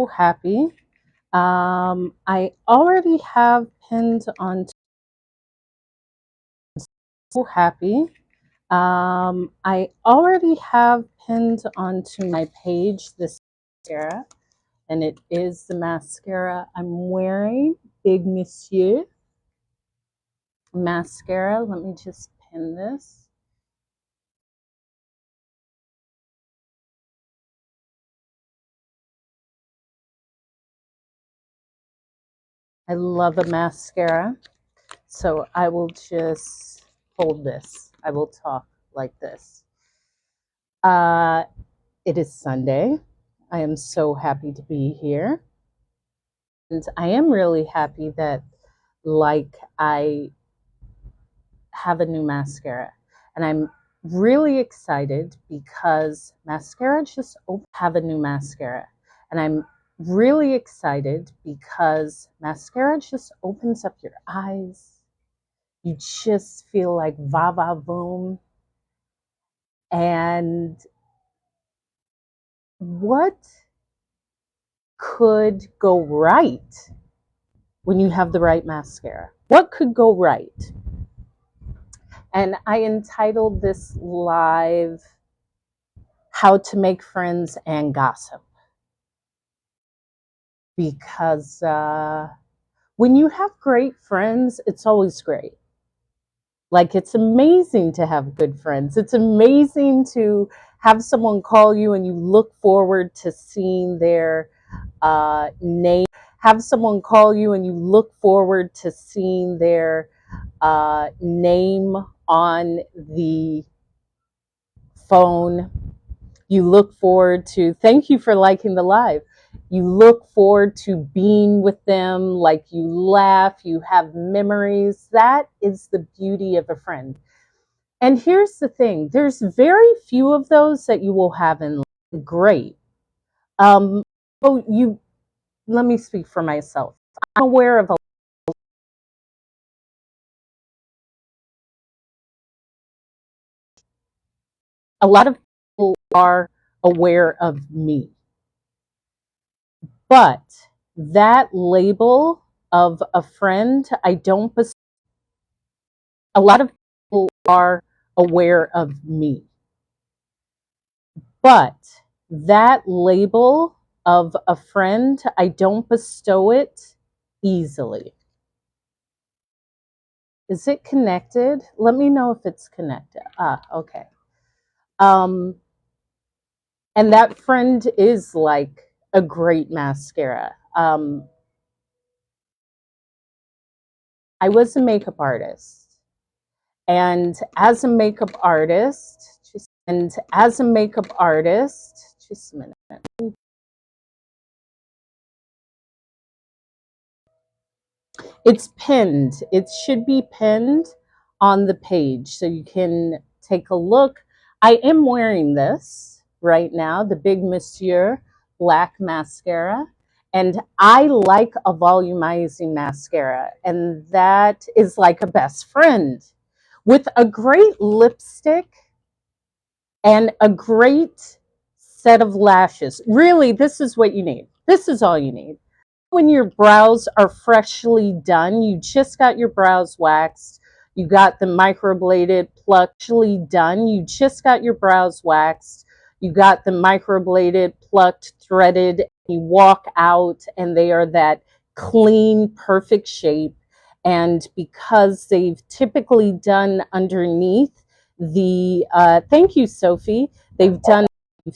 so happy. I already have pinned on. So happy. I already have pinned onto my page this mascara, and it is the mascara I'm wearing, Big Monsieur mascara. Let me just pin this. I love a mascara, so I will just hold this. I will talk like this. It is Sunday. I am so happy to be here. And I am really happy that, I have a new mascara. And I'm really excited because mascara just have a new mascara. And I'm really excited because mascara just opens up your eyes. You just feel like va va voom. And what could go right when you have the right mascara? What could go right? And I entitled this live, How to Make Friends and Gossip. Because when you have great friends, it's always great. Like, it's amazing to have good friends. It's amazing to have someone call you and you look forward to seeing their name. Have someone call you and you look forward to seeing their name on the phone. You look forward to, thank you for liking the live. You look forward to being with them, like you laugh, you have memories. That is the beauty of a friend. And here's the thing, there's very few of those that you will have in life. Great. Let me speak for myself. I'm aware of a lot of people are aware of me. But that label of a friend, I don't bestow. A lot of people are aware of me. But that label of a friend, I don't bestow it easily. Is it connected? Let me know if it's connected. Okay. And that friend is like a great mascara. I was a makeup artist. And as a makeup artist, just a minute. It's pinned. It should be pinned on the page so you can take a look. I am wearing this right now, the Big Monsieur black mascara. And I like a volumizing mascara. And that is like a best friend. With a great lipstick and a great set of lashes. Really, this is what you need. This is all you need. When your brows are freshly done, you just got your brows waxed, you got the microbladed, plucked, done, you just got your brows waxed, you got the microbladed, plucked, threaded, you walk out and they are that clean, perfect shape. And because they've typically done underneath the, thank you, Sophie, they've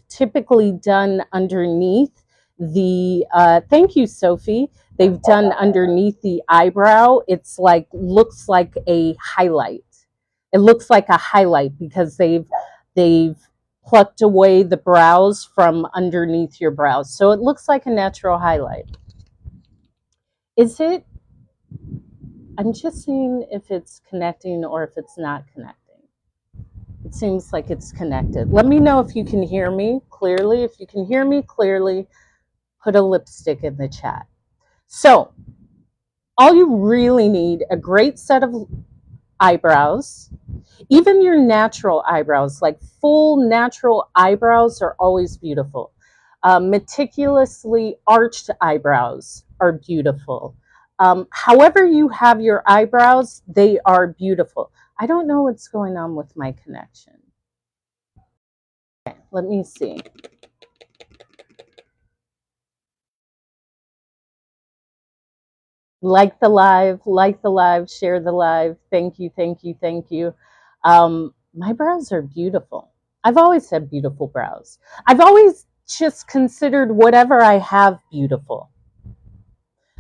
typically done underneath the thank you, Sophie, they've done underneath the eyebrow. It's like, looks like a highlight. It looks like a highlight because they've plucked away the brows from underneath your brows, so it looks like a natural highlight. Is it? I'm just seeing if it's connecting or if it's not connecting. It seems like it's connected. Let me know if you can hear me clearly. If you can hear me clearly, put a lipstick in the chat. So all you really need, a great set of eyebrows. Even your natural eyebrows, like full natural eyebrows, are always beautiful. Meticulously arched eyebrows are beautiful. However you have your eyebrows, they are beautiful. I don't know what's going on with my connection. Okay, let me see. Like the live, share the live. Thank you, thank you, thank you. My brows are beautiful. I've always had beautiful brows. I've always just considered whatever I have beautiful.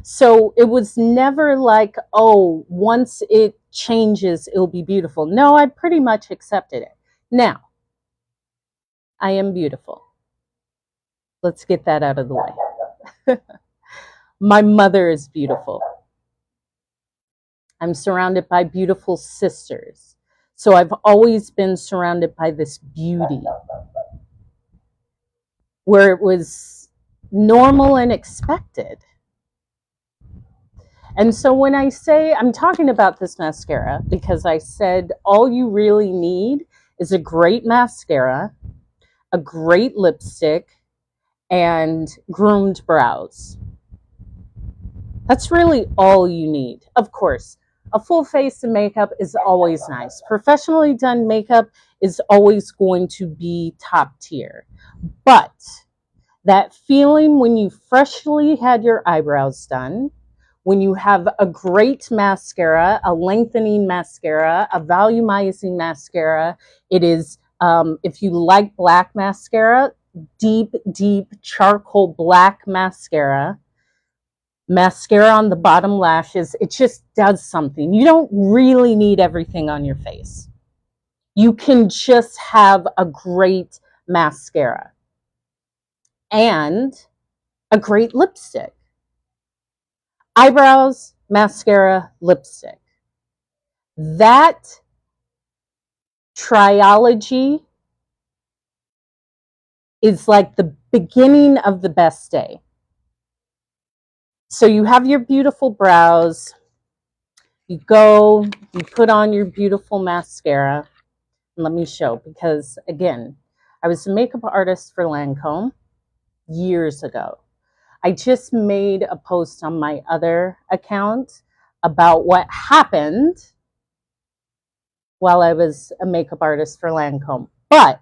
So it was never like, oh, once it changes, it'll be beautiful. No, I pretty much accepted it. Now, I am beautiful. Let's get that out of the way. My mother is beautiful. I'm surrounded by beautiful sisters. So I've always been surrounded by this beauty where it was normal and expected. And so when I say, I'm talking about this mascara because I said all you really need is a great mascara, a great lipstick, and groomed brows. That's really all you need. Of course, a full face of makeup is always nice. Professionally done makeup is always going to be top tier. But that feeling when you freshly had your eyebrows done, when you have a great mascara, a lengthening mascara, a volumizing mascara, it is, if you like black mascara, deep, deep charcoal black mascara on the bottom lashes, it just does something. You don't really need everything on your face. You can just have a great mascara and a great lipstick. Eyebrows, mascara, lipstick. That triology is like the beginning of the best day. So you have your beautiful brows, you go, you put on your beautiful mascara. Let me show, because again, I was a makeup artist for Lancôme years ago. I just made a post on my other account about what happened while I was a makeup artist for Lancôme. But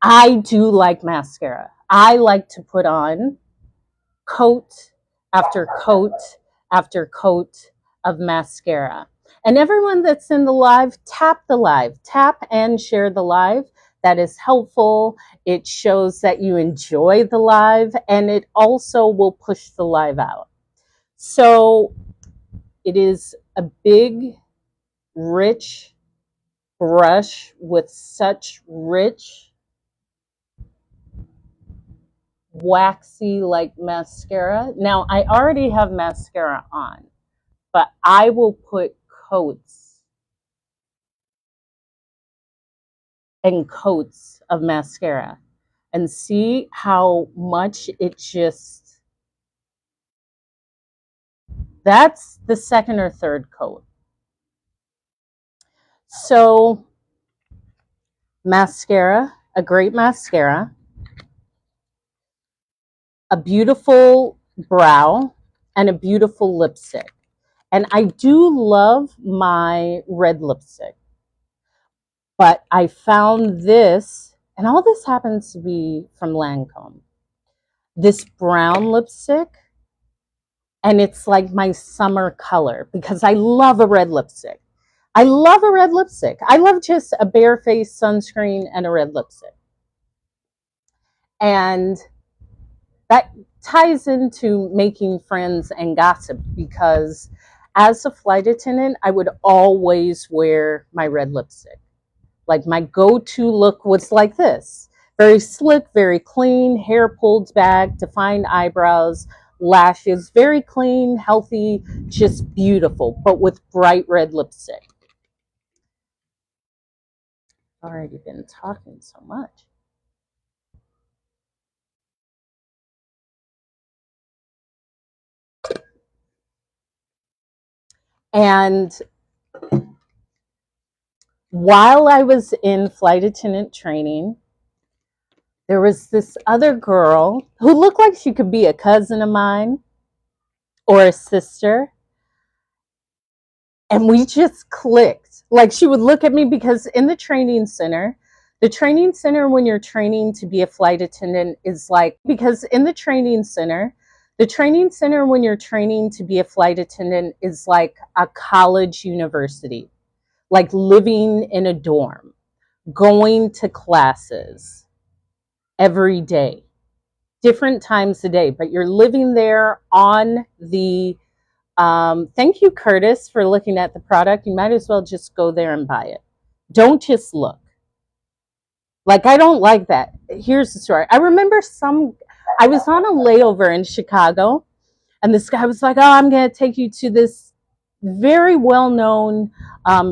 I do like mascara. I like to put on coat after coat after coat of mascara. And everyone that's in the live, tap and share the live. That is helpful. It shows that you enjoy the live, and it also will push the live out. So it is a big, rich brush with such rich, waxy like mascara. Now, I already have mascara on, but I will put coats and coats of mascara and see how much it just, that's the second or third coat. So mascara, a great mascara, a beautiful brow, and a beautiful lipstick. And I do love my red lipstick, but I found this, and all this happens to be from Lancôme, this brown lipstick, and it's like my summer color because I love a red lipstick. I love a red lipstick. I love just a bare face sunscreen and a red lipstick. And that ties into making friends and gossip, because as a flight attendant, I would always wear my red lipstick. Like my go-to look was like this. Very slick, very clean, hair pulled back, defined eyebrows, lashes, very clean, healthy, just beautiful, but with bright red lipstick. I've already been talking so much. And while I was in flight attendant training, there was this other girl who looked like she could be a cousin of mine or a sister. And we just clicked. Like, she would look at me because in the training center when you're training to be a flight attendant is like, because in the training center when you're training to be a flight attendant is like a college university, like living in a dorm, going to classes every day, different times a day, but you're living there on the thank you, Curtis, for looking at the product. You might as well just go there and buy it. Don't just look. Like, I don't like that. Here's the story. I remember I was on a layover in Chicago, and this guy was like, oh, I'm going to take you to this very well-known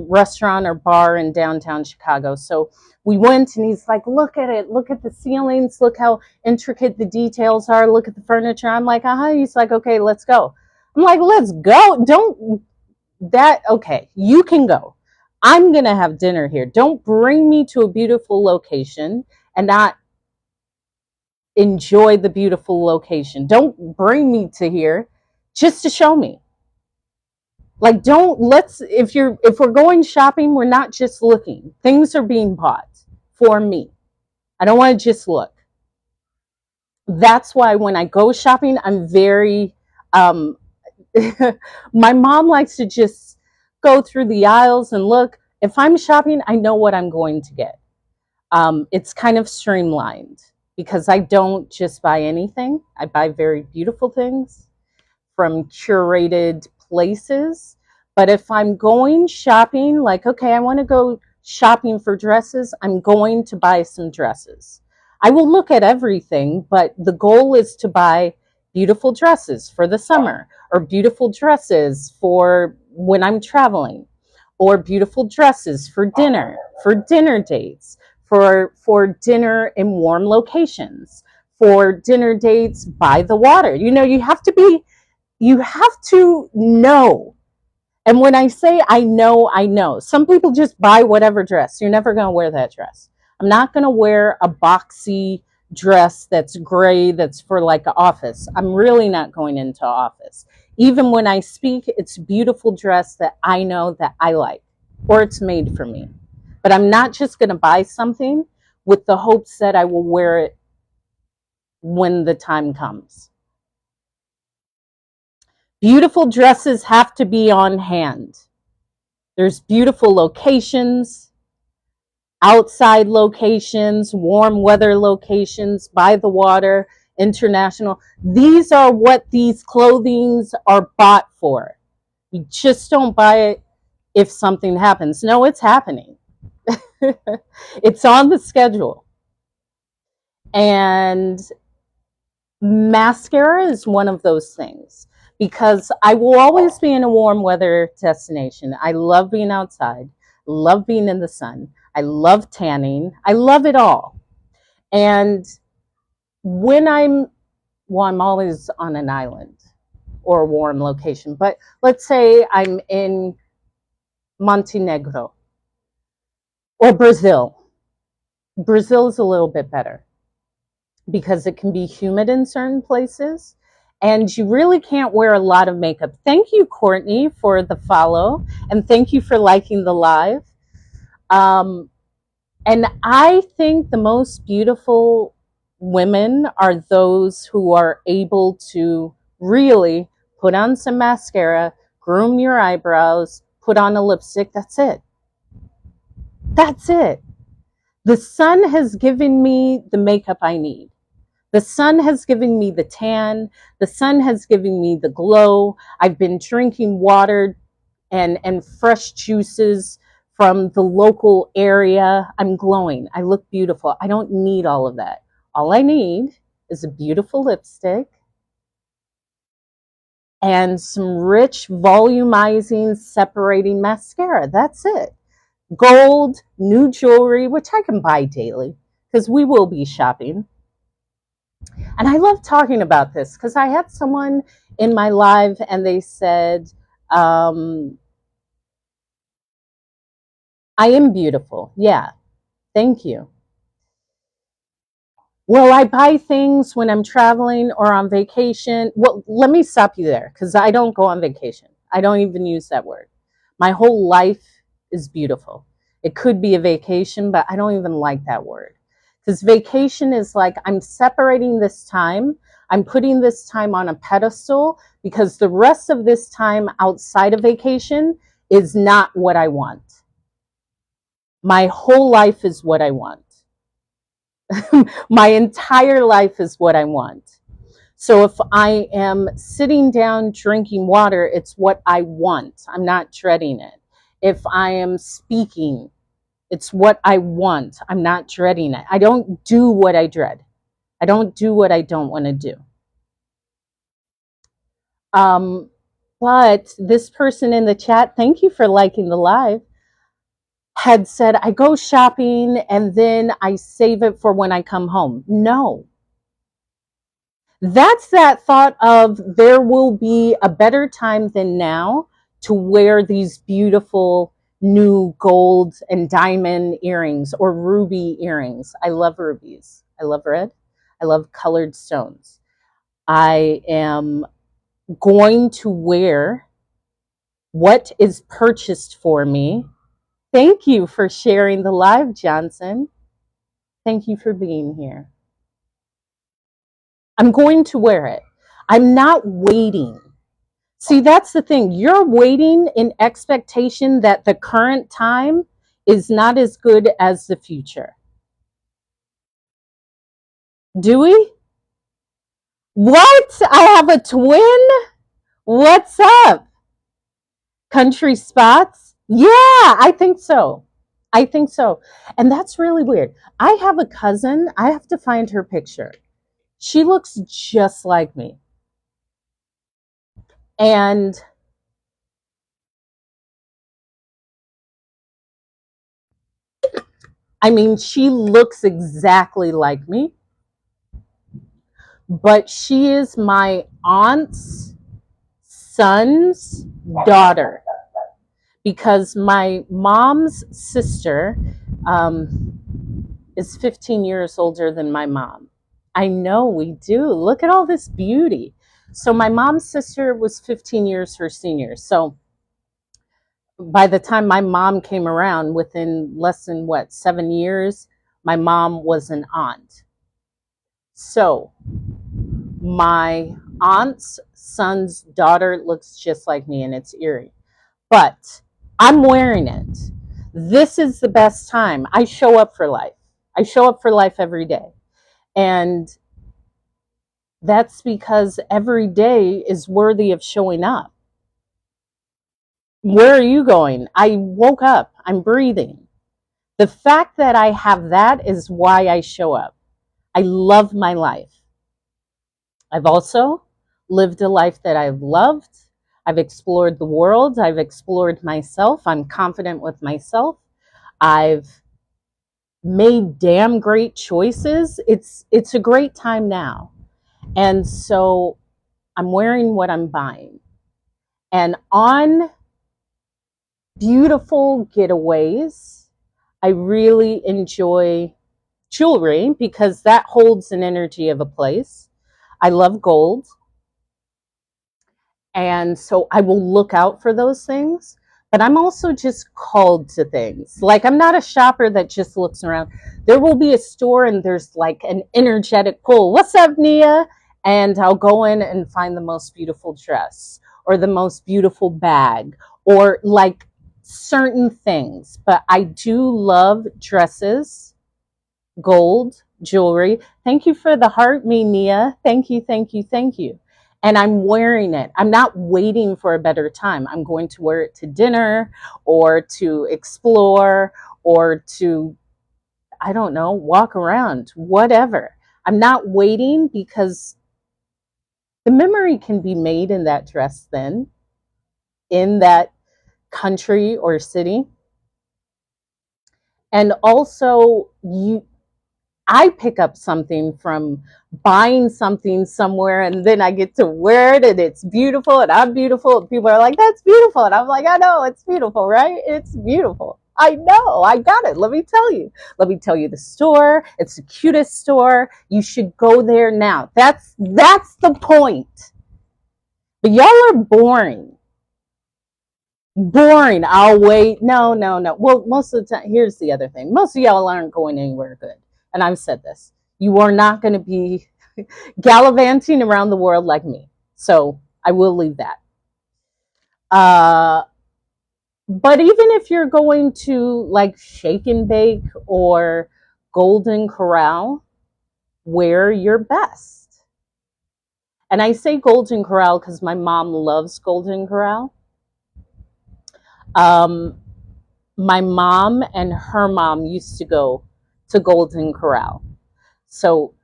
restaurant or bar in downtown Chicago. So we went, and he's like, look at it. Look at the ceilings. Look how intricate the details are. Look at the furniture. I'm like, uh-huh. He's like, okay, let's go. I'm like, let's go. Okay, you can go. I'm going to have dinner here. Don't bring me to a beautiful location and not enjoy the beautiful location. Don't bring me to here just to show me. Like, if we're going shopping, we're not just looking. Things are being bought for me. I don't want to just look. That's why when I go shopping, I'm very, my mom likes to just go through the aisles and look. If I'm shopping, I know what I'm going to get. It's kind of streamlined because I don't just buy anything. I buy very beautiful things from curated places. But if I'm going shopping, like, okay, I want to go shopping for dresses, I'm going to buy some dresses. I will look at everything, but the goal is to buy beautiful dresses for the summer, or beautiful dresses for when I'm traveling, or beautiful dresses for dinner dates, for dinner in warm locations, for dinner dates by the water. You know, you have to know. And when I say I know. Some people just buy whatever dress. You're never going to wear that dress. I'm not going to wear a boxy dress that's gray that's for like an office. I'm really not going into office. Even when I speak, it's a beautiful dress that I know that I like, or it's made for me. But I'm not just going to buy something with the hopes that I will wear it when the time comes. Beautiful dresses have to be on hand. There's beautiful locations, outside locations, warm weather locations, by the water, international. These are what these clothings are bought for. You just don't buy it if something happens. No, it's happening. It's on the schedule. And mascara is one of those things, because I will always be in a warm weather destination. I love being outside, love being in the sun. I love tanning. I love it all. And when I'm always on an island or a warm location, but let's say I'm in Montenegro or Brazil. Brazil is a little bit better because it can be humid in certain places, and you really can't wear a lot of makeup. Thank you, Courtney, for the follow, and thank you for liking the live. And I think the most beautiful women are those who are able to really put on some mascara, groom your eyebrows, put on a lipstick. That's it. That's it. The sun has given me the makeup I need. The sun has given me the tan. The sun has given me the glow. I've been drinking water and fresh juices from the local area. I'm glowing. I look beautiful. I don't need all of that. All I need is a beautiful lipstick and some rich, volumizing, separating mascara. That's it. Gold, new jewelry, which I can buy daily because we will be shopping. And I love talking about this because I had someone in my live and they said, I am beautiful. Yeah, thank you. Well, I buy things when I'm traveling or on vacation. Well, let me stop you there because I don't go on vacation. I don't even use that word. My whole life is beautiful. It could be a vacation, but I don't even like that word because vacation is like I'm separating this time. I'm putting this time on a pedestal because the rest of this time outside of vacation is not what I want. My whole life is what I want. My entire life is what I want. So if I am sitting down drinking water, it's what I want. I'm not dreading it. If I am speaking, it's what I want. I'm not dreading it. I don't do what I dread. I don't do what I don't want to do. But this person in the chat, thank you for liking the live, had said, I go shopping and then I save it for when I come home. No. That's that thought of there will be a better time than now to wear these beautiful new gold and diamond earrings or ruby earrings. I love rubies. I love red. I love colored stones. I am going to wear what is purchased for me. Thank you for sharing the live, Johnson. Thank you for being here. I'm going to wear it. I'm not waiting. See, that's the thing. You're waiting in expectation that the current time is not as good as the future. Do we? What? I have a twin? What's up? Country spots? Yeah, I think so. I think so. And that's really weird. I have a cousin. I have to find her picture. She looks just like me. And I mean, she looks exactly like me, but she is my aunt's son's daughter because my mom's sister is 15 years older than my mom. I know we do. Look at all this beauty. So my mom's sister was 15 years her senior. So by the time my mom came around, within less than 7 years, my mom was an aunt. So my aunt's son's daughter looks just like me, and it's eerie. But I'm wearing it. This is the best time. I show up for life. I show up for life every day. And that's because every day is worthy of showing up. Where are you going? I woke up. I'm breathing. The fact that I have that is why I show up. I love my life. I've also lived a life that I've loved. I've explored the world. I've explored myself. I'm confident with myself. I've made damn great choices. It's a great time now. And so I'm wearing what I'm buying. And on beautiful getaways, I really enjoy jewelry because that holds an energy of a place. I love gold. And so I will look out for those things, but I'm also just called to things. Like I'm not a shopper that just looks around. There will be a store and there's like an energetic pull. What's up, Nia? And I'll go in and find the most beautiful dress or the most beautiful bag or like certain things. But I do love dresses, gold, jewelry. Thank you for the heart, me, Nia. Thank you, thank you, thank you. And I'm wearing it. I'm not waiting for a better time. I'm going to wear it to dinner or to explore or to, I don't know, walk around, whatever. I'm not waiting because the memory can be made in that dress then, in that country or city. And also, I pick up something from buying something somewhere and then I get to wear it and it's beautiful and I'm beautiful and people are like, that's beautiful. And I'm like, I know it's beautiful, right? It's beautiful. I know. I got it. Let me tell you. Let me tell you the store. It's the cutest store. You should go there now. That's the point. But y'all are boring. Boring. I'll wait. No, no, no. Well, most of the time, here's the other thing. Most of y'all aren't going anywhere good. And I've said this. You are not going to be gallivanting around the world like me. So I will leave that. But even if you're going to like Shake and Bake or Golden Corral, wear your best. And I say Golden Corral because my mom loves Golden Corral. My mom and her mom used to go to Golden Corral. So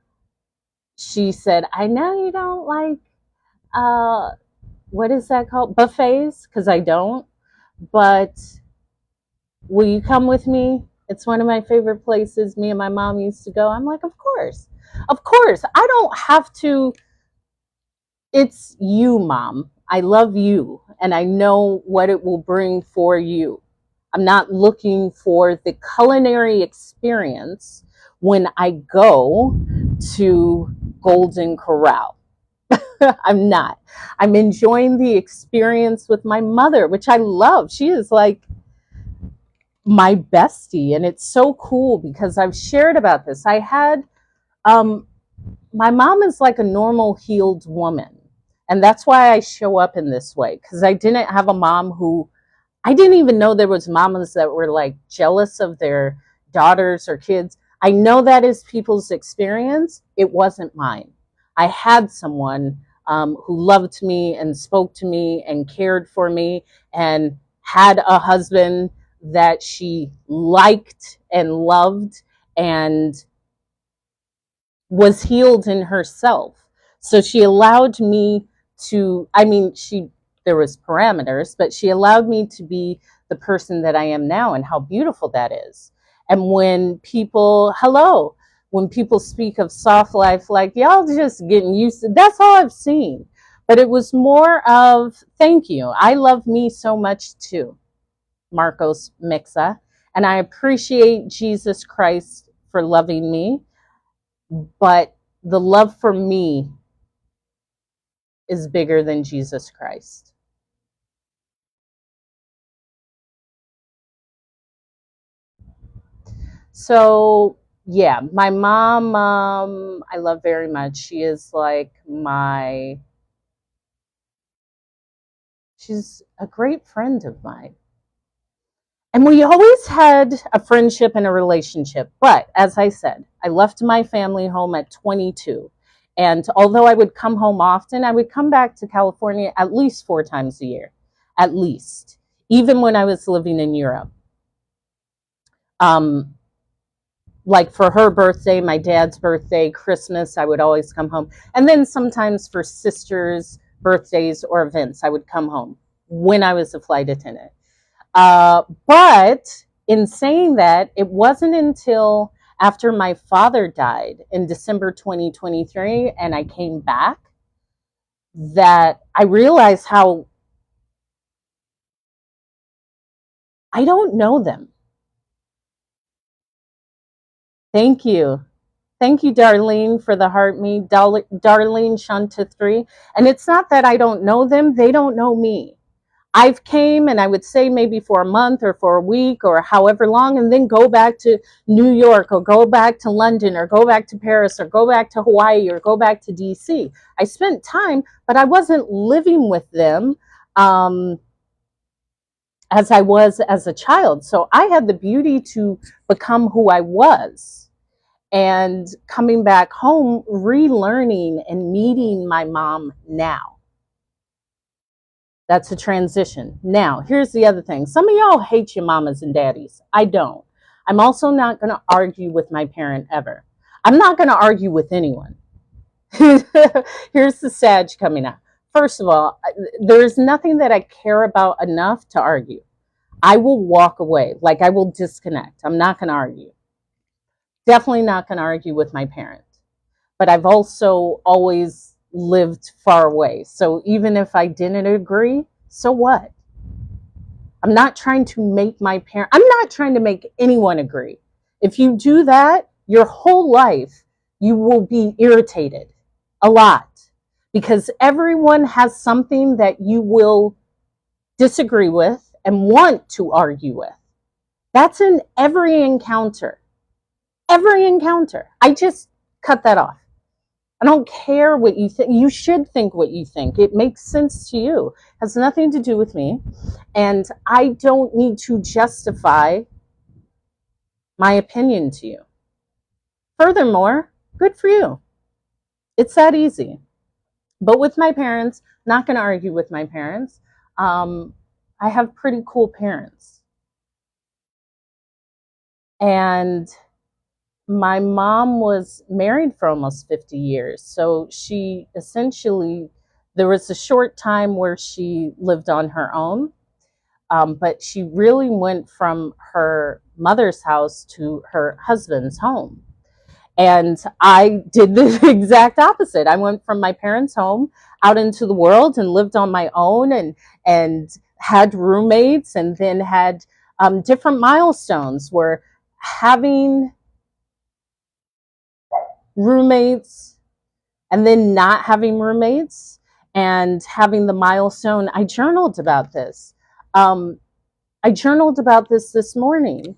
she said, I know you don't like, what is that called? Buffets, because I don't. But will you come with me? It's one of my favorite places. Me and my mom used to go. I'm like, of course. Of course. I don't have to. It's you, Mom. I love you. And I know what it will bring for you. I'm not looking for the culinary experience when I go to Golden Corral. I'm not. I'm enjoying the experience with my mother, which I love. She is like my bestie, and it's so cool because I've shared about this. I had my mom is like a normal healed woman, and that's why I show up in this way, because I didn't have a mom who, I didn't even know there was mamas that were like jealous of their daughters or kids. I know that is people's experience. It wasn't mine. I had someone who loved me and spoke to me and cared for me and had a husband that she liked and loved and was healed in herself. So she allowed me to, I mean, there was parameters, but she allowed me to be the person that I am now, and how beautiful that is. And when people, when people speak of soft life, like y'all just getting used to, that's all I've seen. But it was more of, thank you. I love me so much too, Marcos Mixa. And I appreciate Jesus Christ for loving me. But the love for me is bigger than Jesus Christ. So, yeah, my mom, I love very much. She is like she's a great friend of mine. And we always had a friendship and a relationship. But as I said, I left my family home at 22. And although I would come home often, I would come back to California at least 4 times a year, at least, even when I was living in Europe. Like for her birthday, my dad's birthday, Christmas, I would always come home. And then sometimes for sisters' birthdays or events, I would come home when I was a flight attendant. But in saying that, it wasn't until after my father died in December 2023 and I came back that I realized how I don't know them. Thank you. Thank you, Darlene, for the heart me. Darlene Shanta 3. And it's not that I don't know them, they don't know me. I've came and I would say maybe for a month or for a week or however long, and then go back to New York or go back to London or go back to Paris or go back to Hawaii or go back to DC. I spent time, but I wasn't living with them as I was as a child. So I had the beauty to become who I was. And coming back home, relearning and meeting my mom now. That's a transition. Now, here's the other thing. Some of y'all hate your mamas and daddies. I don't. I'm also not going to argue with my parent ever. I'm not going to argue with anyone. Here's the Sag coming up. First of all, there is nothing that I care about enough to argue. I will walk away. Like, I will disconnect. I'm not going to argue. Definitely not going to argue with my parent. But I've also always lived far away. So even if I didn't agree, so what? I'm not trying to make I'm not trying to make anyone agree. If you do that, your whole life, you will be irritated a lot because everyone has something that you will disagree with and want to argue with. That's in every encounter. Every encounter. I just cut that off. I don't care what you think. You should think what you think. It makes sense to you. It has nothing to do with me. And I don't need to justify my opinion to you. Furthermore, good for you. It's that easy. But with my parents, not going to argue with my parents. I have pretty cool parents. And my mom was married for almost 50 years. So she essentially, there was a short time where she lived on her own, but she really went from her mother's house to her husband's home. And I did the exact opposite. I went from my parents' home out into the world and lived on my own and had roommates and then had different milestones where having roommates and then not having roommates and having the milestone. I journaled about this. I journaled about this morning.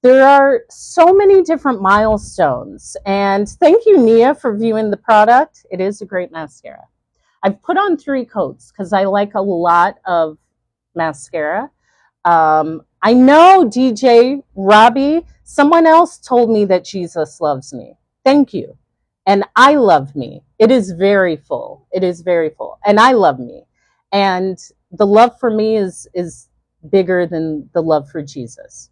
There are so many different milestones. And thank you, Nia, for viewing the product. It is a great mascara. I've put on 3 coats because I like a lot of mascara. I know, DJ Robbie, someone else told me that Jesus loves me. Thank you. And I love me. It is very full. It is very full. And I love me. And the love for me is bigger than the love for Jesus.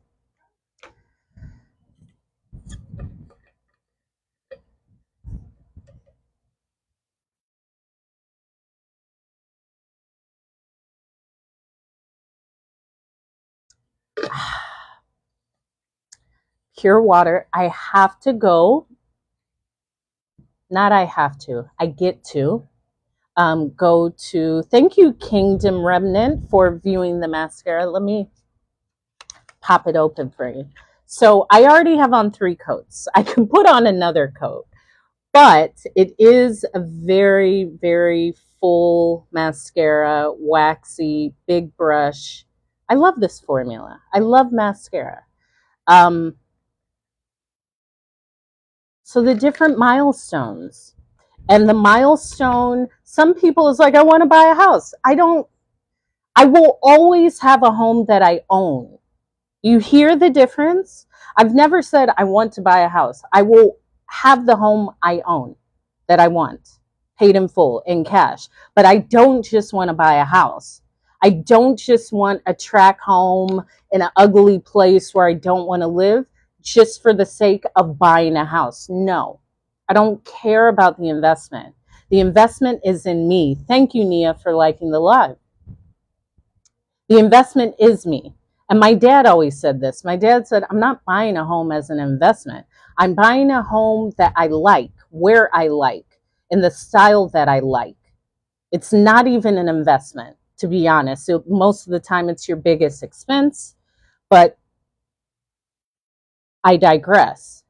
Pure water. I have to go. Not I have to. I get to. Go to, thank you, Kingdom Remnant, for viewing the mascara. Let me pop it open for you. So I already have on 3 coats. I can put on another coat, but it is a very, very full mascara, waxy, big brush. I love this formula. I love mascara. So the different milestones. And the milestone, some people is like, I want to buy a house. I will always have a home that I own. You hear the difference? I've never said I want to buy a house. I will have the home I own that I want, paid in full, in cash. But I don't just want to buy a house. I don't just want a tract home in an ugly place where I don't want to live just for the sake of buying a house. No. I don't care about the investment. The investment is in me. Thank you, Nia, for liking the live. The investment is me. And my dad always said this. My dad said, I'm not buying a home as an investment. I'm buying a home that I like, where I like, in the style that I like. It's not even an investment, to be honest. So most of the time, it's your biggest expense. But I digress.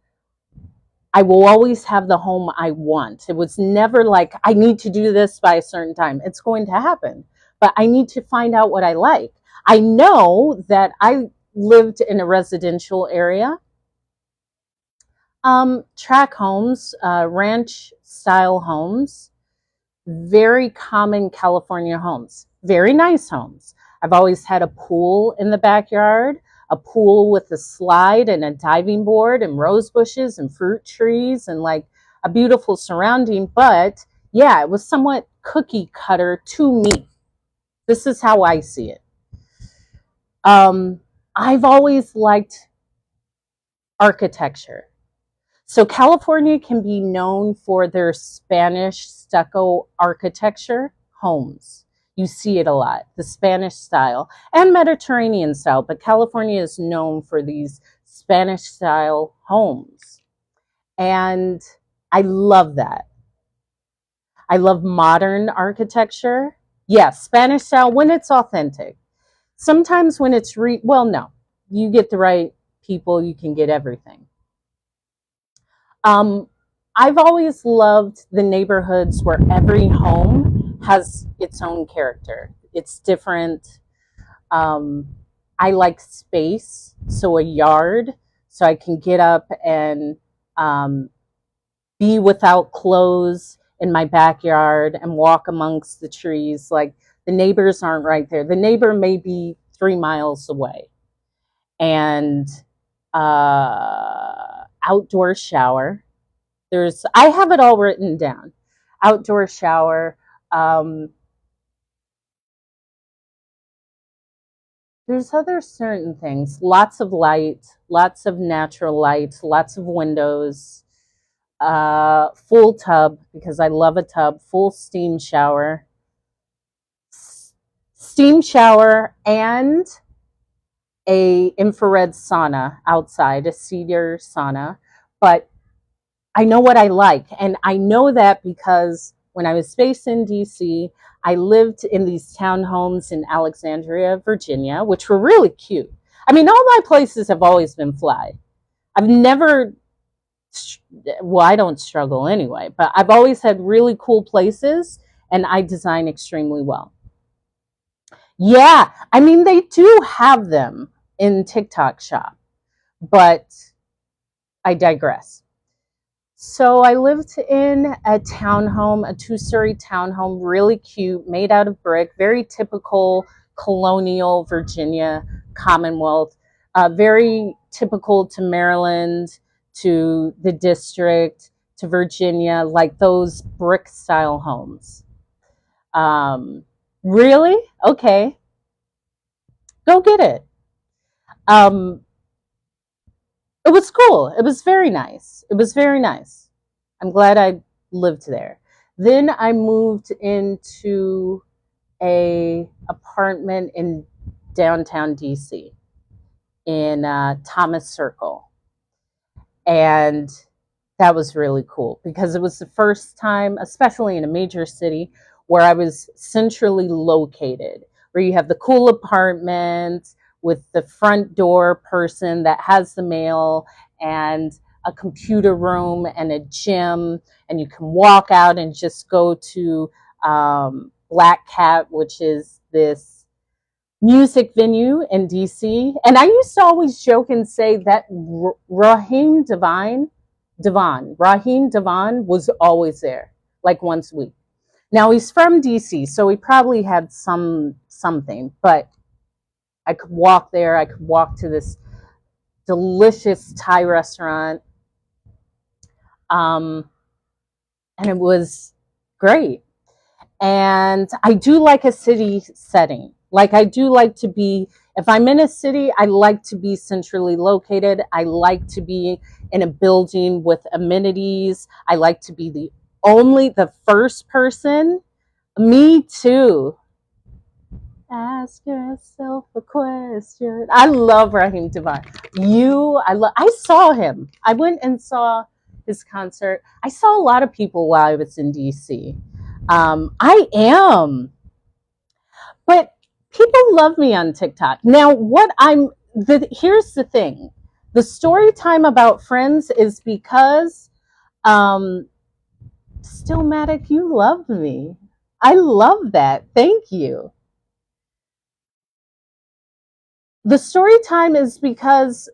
I will always have the home I want. It was never like, I need to do this by a certain time. It's going to happen. But I need to find out what I like. I know that I lived in a residential area. Tract homes, ranch style homes, very common California homes, very nice homes. I've always had a pool in the backyard, a pool with a slide and a diving board and rose bushes and fruit trees and like a beautiful surrounding. But yeah, it was somewhat cookie cutter to me. This is how I see it. I've always liked architecture. So California can be known for their Spanish stucco architecture homes. You see it a lot, the Spanish style and Mediterranean style, but California is known for these Spanish style homes. And I love that. I love modern architecture. Yes, Spanish style when it's authentic. Sometimes when it's well, no, you get the right people, you can get everything. Um, I've always loved the neighborhoods where every home has its own character. It's different. Um, I like space, so a yard, so I can get up and um, be without clothes in my backyard and walk amongst the trees. Like the neighbors aren't right there. The neighbor may be 3 miles away. And outdoor shower. I have it all written down. Outdoor shower. Um, there's other certain things. Lots of light, lots of natural light, lots of windows. Full tub because I love a tub. Full steam shower. Steam shower and a infrared sauna outside, a cedar sauna. But I know what I like. And I know that because when I was based in DC, I lived in these townhomes in Alexandria, Virginia, which were really cute. I mean, all my places have always been fly. I've never, well, I don't struggle anyway, but I've always had really cool places and I design extremely well. Yeah, I mean, they do have them in TikTok shop, but I digress. So I lived in a townhome, a two-story townhome, really cute, made out of brick, very typical colonial Virginia Commonwealth, very typical to Maryland, to the district, to Virginia, like those brick style homes. Um, really? Okay, go get it. Um, it was cool. It was very nice. It was very nice. I'm glad I lived there. Then I moved into a apartment in downtown DC in Thomas Circle. And that was really cool because it was the first time, especially in a major city, where I was centrally located, where you have the cool apartment with the front door person that has the mail and a computer room and a gym, and you can walk out and just go to Black Cat, which is this music venue in DC. And I used to always joke and say that Raheem Devon was always there, like once a week. Now he's from DC, so he probably had something, but I could walk there. I could walk to this delicious Thai restaurant, um, and it was great. And I do like a city setting. Like I do like to be, if I'm in a city, I like to be centrally located. I like to be in a building with amenities. I like to be the first person. Me too. Ask yourself a question. I love Raheem Devon. I saw him. I went and saw his concert. I saw a lot of people while I was in DC. I am. But people love me on TikTok. Now, here's the thing. The story time about friends is because Stillmatic, you love me. I love that. Thank you. The story time is because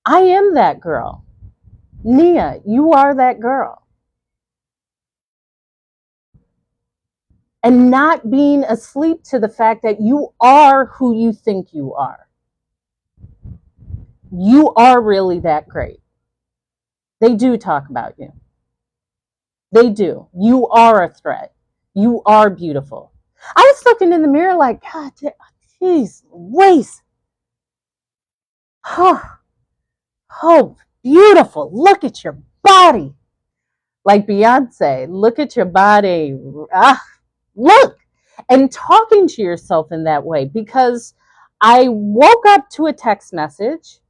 I am that girl. Nia, you are that girl. And not being asleep to the fact that you are who you think you are. You are really that great. They do talk about you. They do. You are a threat. You are beautiful. I was looking in the mirror like, God, jeez, waist. Oh, beautiful. Look at your body. Like Beyonce, look at your body. Look. And talking to yourself in that way, because I woke up to a text message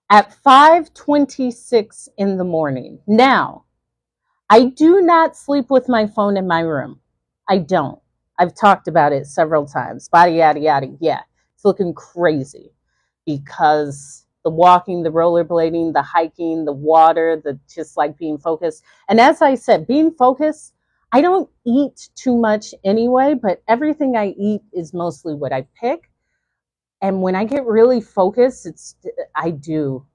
at 5:26 in the morning. Now, I do not sleep with my phone in my room. I don't. I've talked about it several times. Body, yada, yada. Yeah, it's looking crazy because the walking, the rollerblading, the hiking, the water, the just like being focused. And as I said, being focused, I don't eat too much anyway, but everything I eat is mostly what I pick. And when I get really focused, I do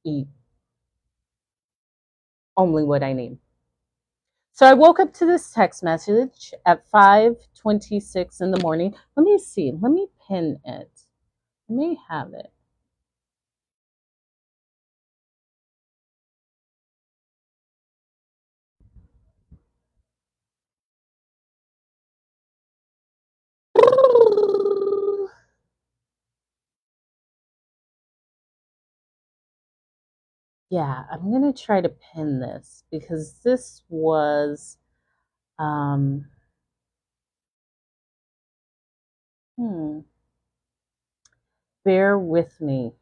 eat only what I need. So I woke up to this text message at 5:26 in the morning. Let me see. Let me pin it. I may have it. Yeah, I'm going to try to pin this because this was um hmm, bear with me.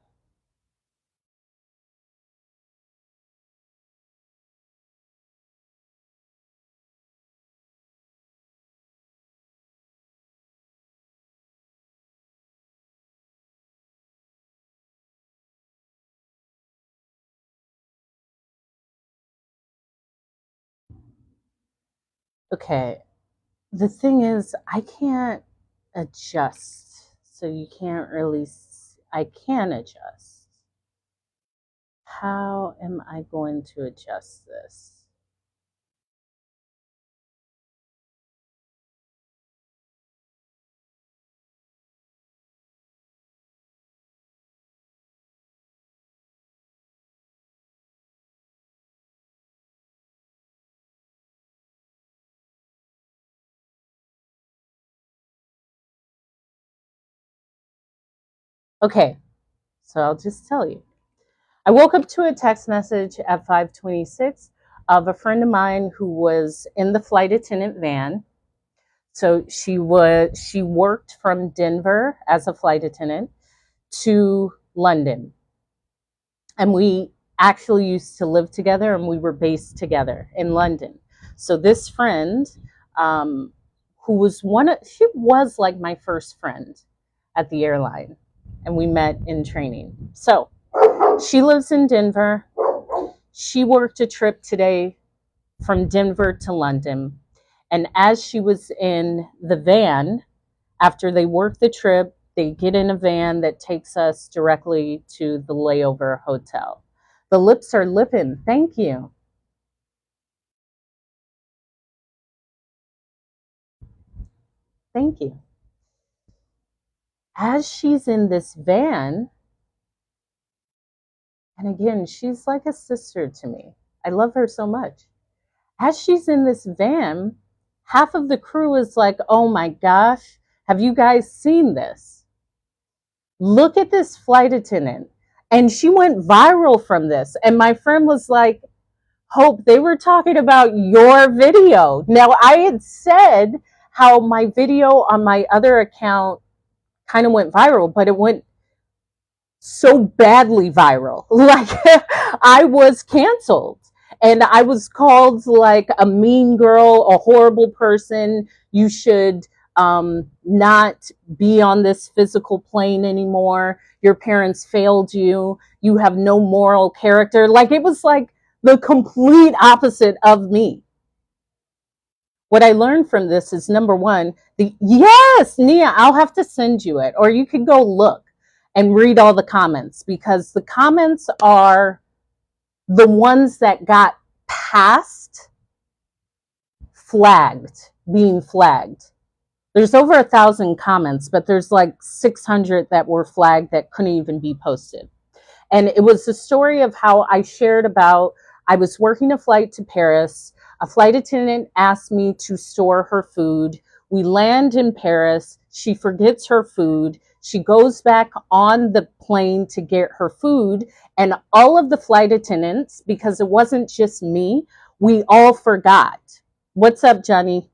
Okay. The thing is, I can't adjust. So you can't really I can adjust. How am I going to adjust this? Okay. So I'll just tell you. I woke up to a text message at 5:26 of a friend of mine who was in the flight attendant van. So she worked from Denver as a flight attendant to London. And we actually used to live together and we were based together in London. So this friend, who was she was like my first friend at the airline, and we met in training. So she lives in Denver. She worked a trip today from Denver to London. And as she was in the van, after they work the trip, they get in a van that takes us directly to the layover hotel. The lips are lipping. Thank you. Thank you. As she's in this van, and again, she's like a sister to me. I love her so much. As she's in this van, half of the crew is like, oh my gosh, have you guys seen this? Look at this flight attendant. And she went viral from this. And my friend was like, Hope, they were talking about your video. Now, I had said how my video on my other account kind of went viral, but it went so badly viral. Like, I was canceled and I was called like a mean girl, a horrible person. You should not be on this physical plane anymore. Your parents failed you. You have no moral character. Like, it was like the complete opposite of me. What I learned from this is number one, yes, Nia, I'll have to send you it, or you can go look and read all the comments, because the comments are the ones that got past being flagged. There's over 1,000 comments, but there's like 600 that were flagged that couldn't even be posted. And it was the story of how I shared about, I was working a flight to Paris. A flight attendant asked me to store her food. We land in Paris. She forgets her food. She goes back on the plane to get her food. And all of the flight attendants, because it wasn't just me, we all forgot. What's up, Johnny?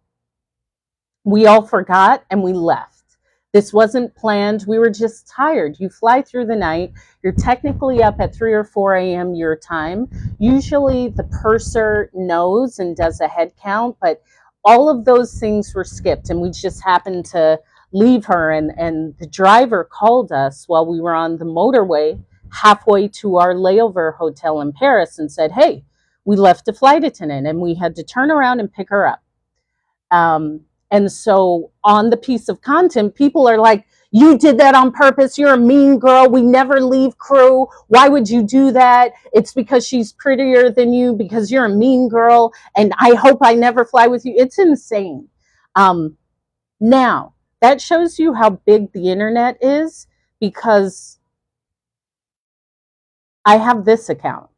We all forgot and we left. This wasn't planned. We were just tired. You fly through the night. You're technically up at 3 or 4 a.m. your time. Usually the purser knows and does a head count, but all of those things were skipped, and we just happened to leave her, and the driver called us while we were on the motorway halfway to our layover hotel in Paris and said, hey, we left a flight attendant, and we had to turn around and pick her up. And so on the piece of content, people are like, you did that on purpose. You're a mean girl. We never leave crew. Why would you do that? It's because she's prettier than you, because you're a mean girl. And I hope I never fly with you. It's insane. Now, that shows you how big the internet is, because I have this account.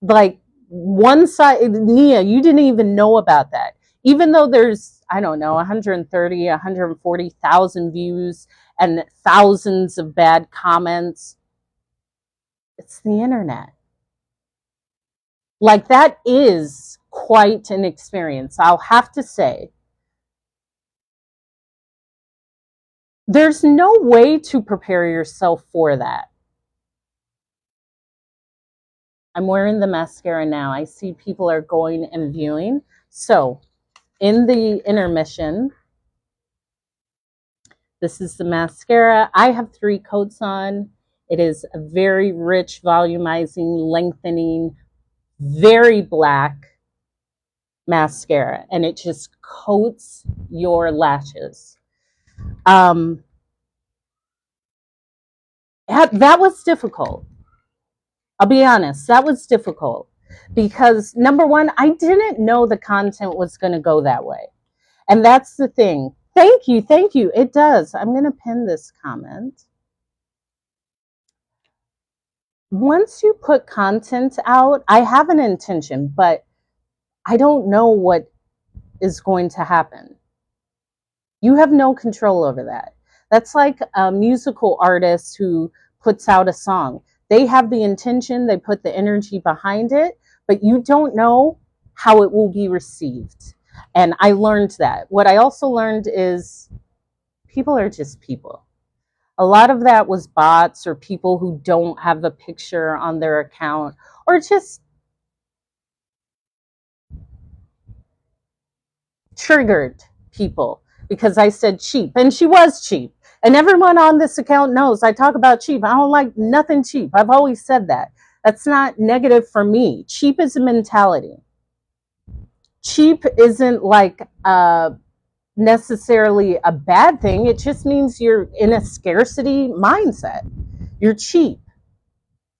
Like, one side, Nia, you didn't even know about that. Even though there's, I don't know, 130, 140,000 views and thousands of bad comments, it's the internet. Like, that is quite an experience, I'll have to say. There's no way to prepare yourself for that. I'm wearing the mascara now. I see people are going and viewing. So in the intermission, this is the mascara. I have 3 coats on. It is a very rich, volumizing, lengthening, very black mascara, and it just coats your lashes. That was difficult. I'll be honest, that was difficult, because number one, I didn't know the content was going to go that way. And that's the thing. Thank you. It does. I'm going to pin this comment. Once you put content out, I have an intention, but I don't know what is going to happen. You have no control over that. That's like a musical artist who puts out a song. They have the intention, they put the energy behind it, but you don't know how it will be received. And I learned that. What I also learned is people are just people. A lot of that was bots or people who don't have a picture on their account, or just triggered people because I said cheap, and she was cheap. And everyone on this account knows I talk about cheap. I don't like nothing cheap. I've always said that. That's not negative for me. Cheap is a mentality. Cheap isn't like necessarily a bad thing. It just means you're in a scarcity mindset. You're cheap.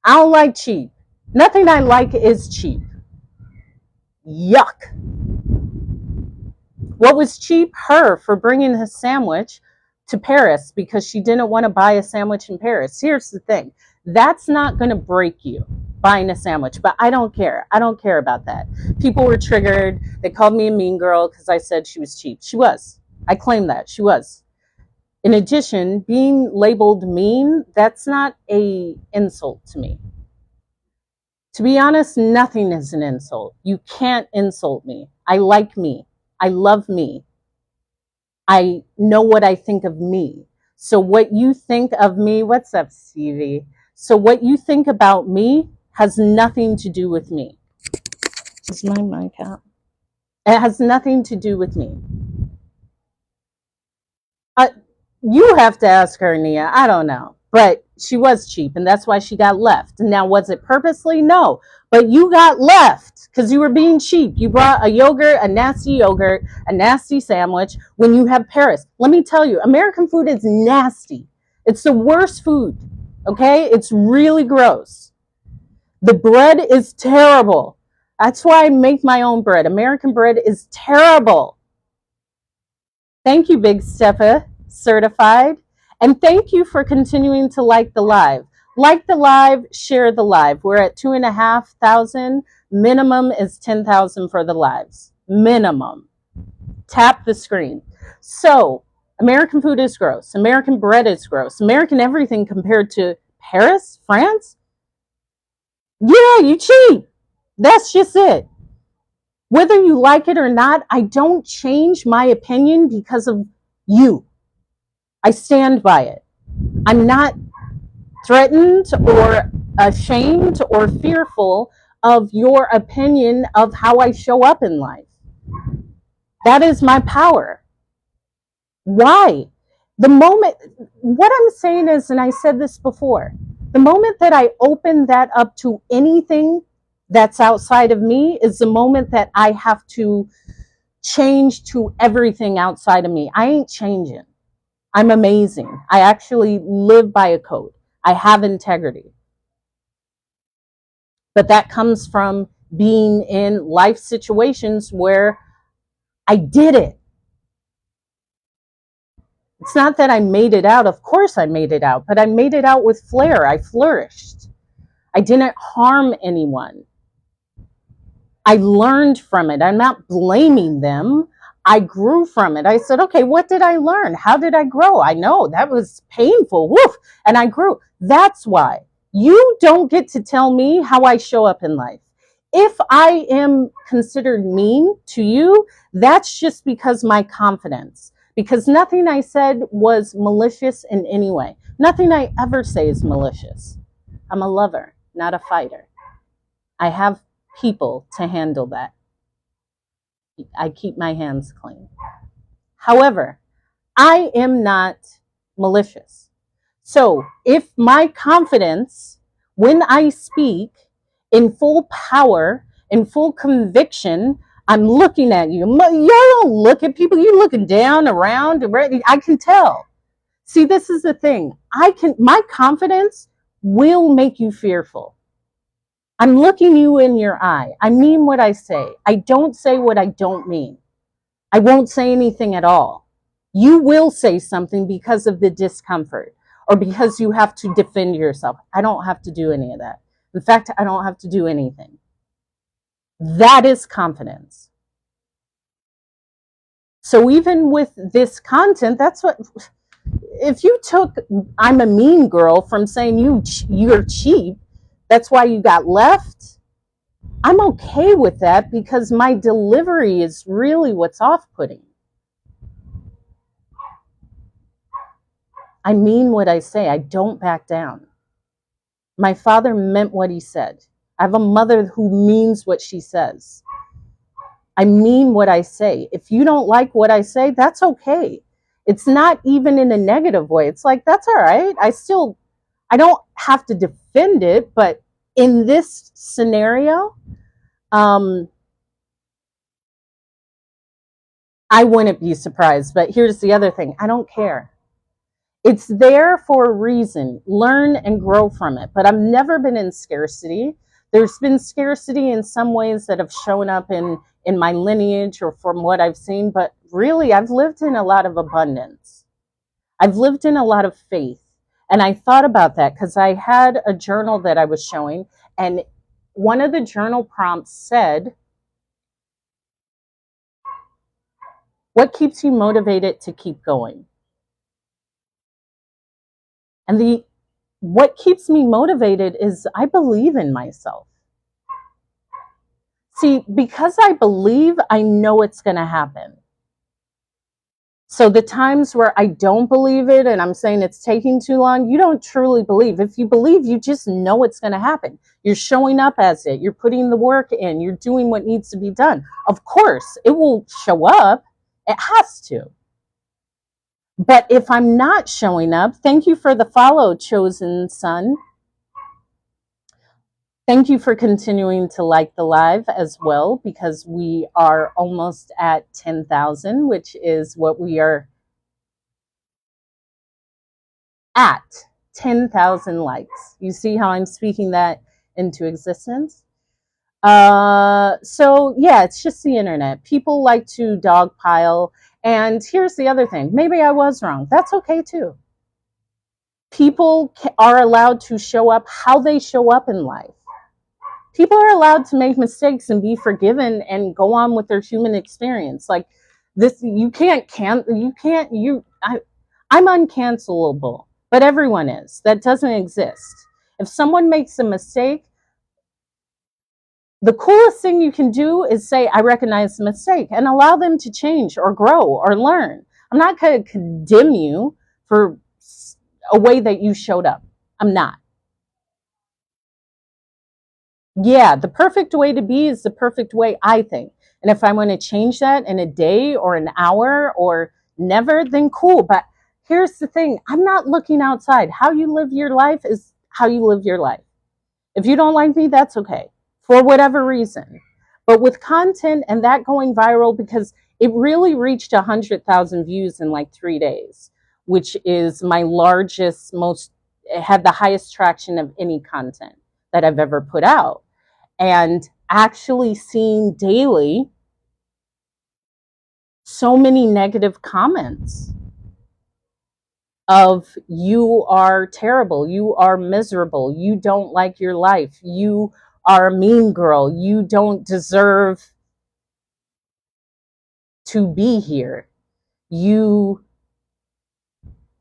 I don't like cheap. Nothing I like is cheap. Yuck. What was cheap? Her for bringing a sandwich to Paris because she didn't want to buy a sandwich in Paris. Here's the thing. That's not going to break you, buying a sandwich, but I don't care. I don't care about that. People were triggered. They called me a mean girl because I said she was cheap. She was. I claim that. She was. In addition, being labeled mean, that's not an insult to me. To be honest, nothing is an insult. You can't insult me. I like me. I love me. I know what I think of me. So what you think of me, what's up, Stevie? So what you think about me has nothing to do with me. Is my mic out? It has nothing to do with me. You have to ask her, Nia. I don't know. But she was cheap, and that's why she got left. Now, was it purposely? No. But you got left because you were being cheap. You brought a yogurt, a nasty sandwich when you have Paris. Let me tell you, American food is nasty. It's the worst food, okay? It's really gross. The bread is terrible. That's why I make my own bread. American bread is terrible. Thank you, Big Steppa, certified. And thank you for continuing to like the live. Like the live, share the live. We're at 2,500. Minimum is 10,000 for the lives. Minimum. Tap the screen. So, American food is gross. American bread is gross. American everything compared to Paris, France? Yeah, you cheap. That's just it. Whether you like it or not, I don't change my opinion because of you. I stand by it. I'm not threatened or ashamed or fearful of your opinion of how I show up in life. That is my power. Why? The moment, what I'm saying is, and I said this before, the moment that I open that up to anything that's outside of me is the moment that I have to change to everything outside of me. I ain't changing. I'm amazing. I actually live by a code. I have integrity. But that comes from being in life situations where I did it. It's not that I made it out. Of course I made it out, but I made it out with flair. I flourished. I didn't harm anyone. I learned from it. I'm not blaming them. I grew from it. I said, okay, what did I learn? How did I grow? I know that was painful. Woof. And I grew. That's why you don't get to tell me how I show up in life. If I am considered mean to you, that's just because my confidence. Because nothing I said was malicious in any way. Nothing I ever say is malicious. I'm a lover, not a fighter. I have people to handle that. I keep my hands clean. However, I am not malicious. So if my confidence, when I speak in full power, in full conviction, I'm looking at you. Y'all don't look at people. You're looking down, around. I can tell. See, this is the thing. My confidence will make you fearful. I'm looking you in your eye. I mean what I say. I don't say what I don't mean. I won't say anything at all. You will say something because of the discomfort or because you have to defend yourself. I don't have to do any of that. In fact, I don't have to do anything. That is confidence. So even with this content, that's what, if you took I'm a mean girl from saying you're cheap, that's why you got left, I'm okay with that because my delivery is really what's off-putting. I mean what I say. I don't back down. My father meant what he said. I have a mother who means what she says. I mean what I say. If you don't like what I say, that's okay. It's not even in a negative way. It's like, that's all right. I don't have to defend it, but in this scenario, I wouldn't be surprised. But here's the other thing. I don't care. It's there for a reason. Learn and grow from it. But I've never been in scarcity. There's been scarcity in some ways that have shown up in my lineage or from what I've seen. But really, I've lived in a lot of abundance. I've lived in a lot of faith. And I thought about that because I had a journal that I was showing. And one of the journal prompts said, what keeps you motivated to keep going? And what keeps me motivated is I believe in myself. See, because I believe, I know it's going to happen. So the times where I don't believe it and I'm saying it's taking too long, you don't truly believe. If you believe, you just know it's going to happen. You're showing up as it. You're putting the work in. You're doing what needs to be done. Of course, it will show up. It has to. But if I'm not showing up, thank you for the follow, Chosen Son. Thank you for continuing to like the live as well, because we are almost at 10,000, which is what we are at, 10,000 likes. You see how I'm speaking that into existence? So yeah, it's just the internet. People like to dogpile. And here's the other thing. Maybe I was wrong. That's okay too. People are allowed to show up how they show up in life. People are allowed to make mistakes and be forgiven and go on with their human experience. Like this, I'm uncancelable, but everyone is. That doesn't exist. If someone makes a mistake, the coolest thing you can do is say, I recognize the mistake, and allow them to change or grow or learn. I'm not going to condemn you for a way that you showed up. I'm not. Yeah, the perfect way to be is the perfect way, I think. And if I want to change that in a day or an hour or never, then cool. But here's the thing, I'm not looking outside. How you live your life is how you live your life. If you don't like me, that's okay, for whatever reason. But with content and that going viral, because it really reached 100,000 views in like 3 days, which is my largest, most, it had the highest traction of any content that I've ever put out. And actually seeing daily so many negative comments of you are terrible, you are miserable, you don't like your life, you are a mean girl, you don't deserve to be here, you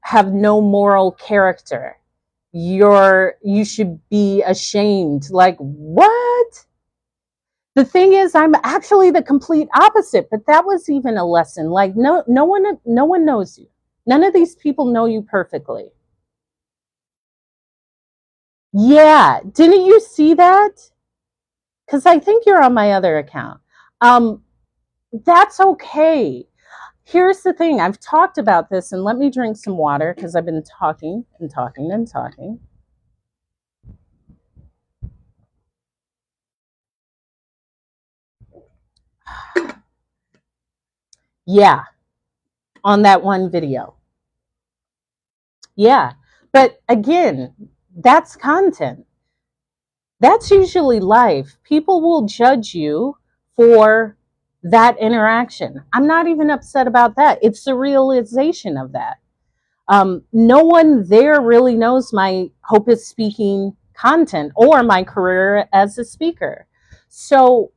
have no moral character, you should be ashamed. Like, what? The thing is, I'm actually the complete opposite, but that was even a lesson. Like, no one knows you. None of these people know you perfectly. Yeah, didn't you see that? Because I think you're on my other account. Um, that's okay. Here's the thing. I've talked about this, and let me drink some water because I've been talking and talking and talking. Yeah, on that one video. Yeah, but again, that's content. That's usually life. People will judge you for that interaction. I'm not even upset about that. It's the realization of that. No one there really knows my Hope is Speaking content or my career as a speaker. So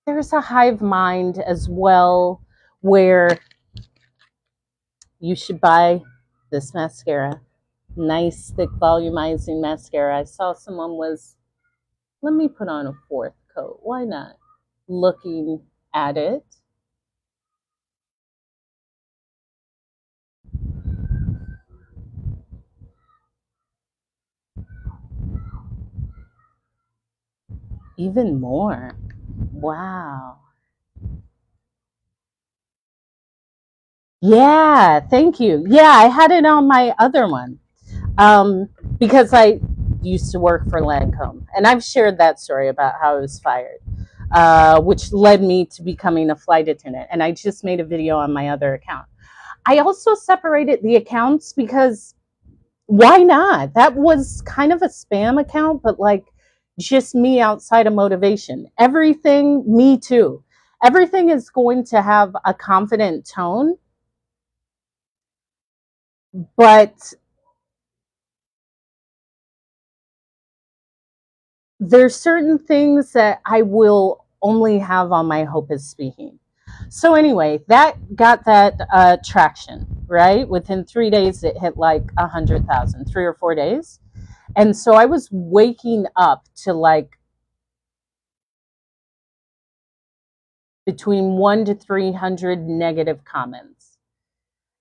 there's a hive mind as well where you should buy this mascara. Nice, thick, volumizing mascara. I saw someone was, let me put on a fourth coat. Why not? Looking at it. Even more. Wow. Yeah, thank you. Yeah, I had it on my other one um, because I used to work for Lancôme. And I've shared that story about how I was fired, which led me to becoming a flight attendant. And I just made a video on my other account. I also separated the accounts because why not? That was kind of a spam account, but like just me outside of motivation. Everything, me too. Everything is going to have a confident tone, but there's certain things that I will only have on my Hope is Speaking. So anyway, that got that traction, right? Within 3 days, it hit like 100,000, 3 or 4 days. And so I was waking up to like between 1 to 300 negative comments.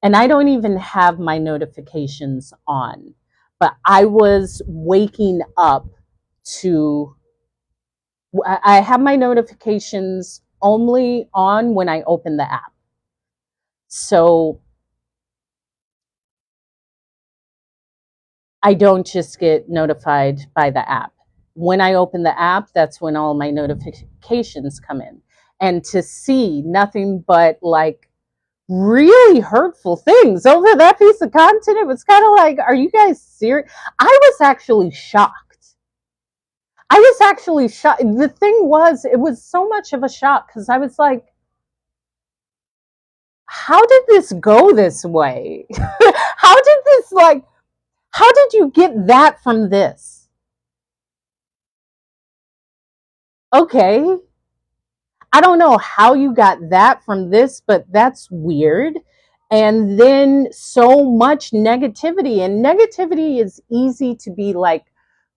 And I don't even have my notifications on, but I was waking up to, I have my notifications only on when I open the app. So I don't just get notified by the app. When I open the app, that's when all my notifications come in. And to see nothing but like really hurtful things over that piece of content, it was kind of like, are you guys serious? I was actually shocked. I was actually shocked. The thing was, it was so much of a shock because I was like, how did this go this way? How did this, like, how did you get that from this? Okay. I don't know how you got that from this, but that's weird. And then so much negativity, and negativity is easy to be like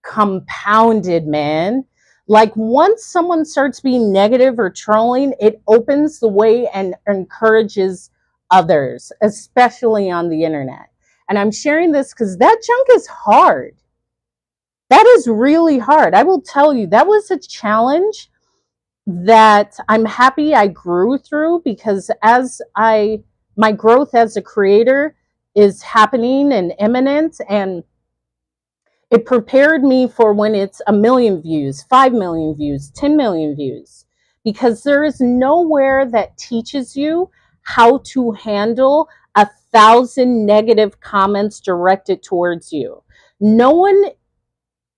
compounded, man. Like once someone starts being negative or trolling, it opens the way and encourages others, especially on the internet. And I'm sharing this because that junk is hard. That is really hard. I will tell you, that was a challenge that I'm happy I grew through, because my growth as a creator is happening and imminent, and it prepared me for when it's 1 million views, 5 million views, 10 million views, because there is nowhere that teaches you how to handle 1,000 negative comments directed towards you. No one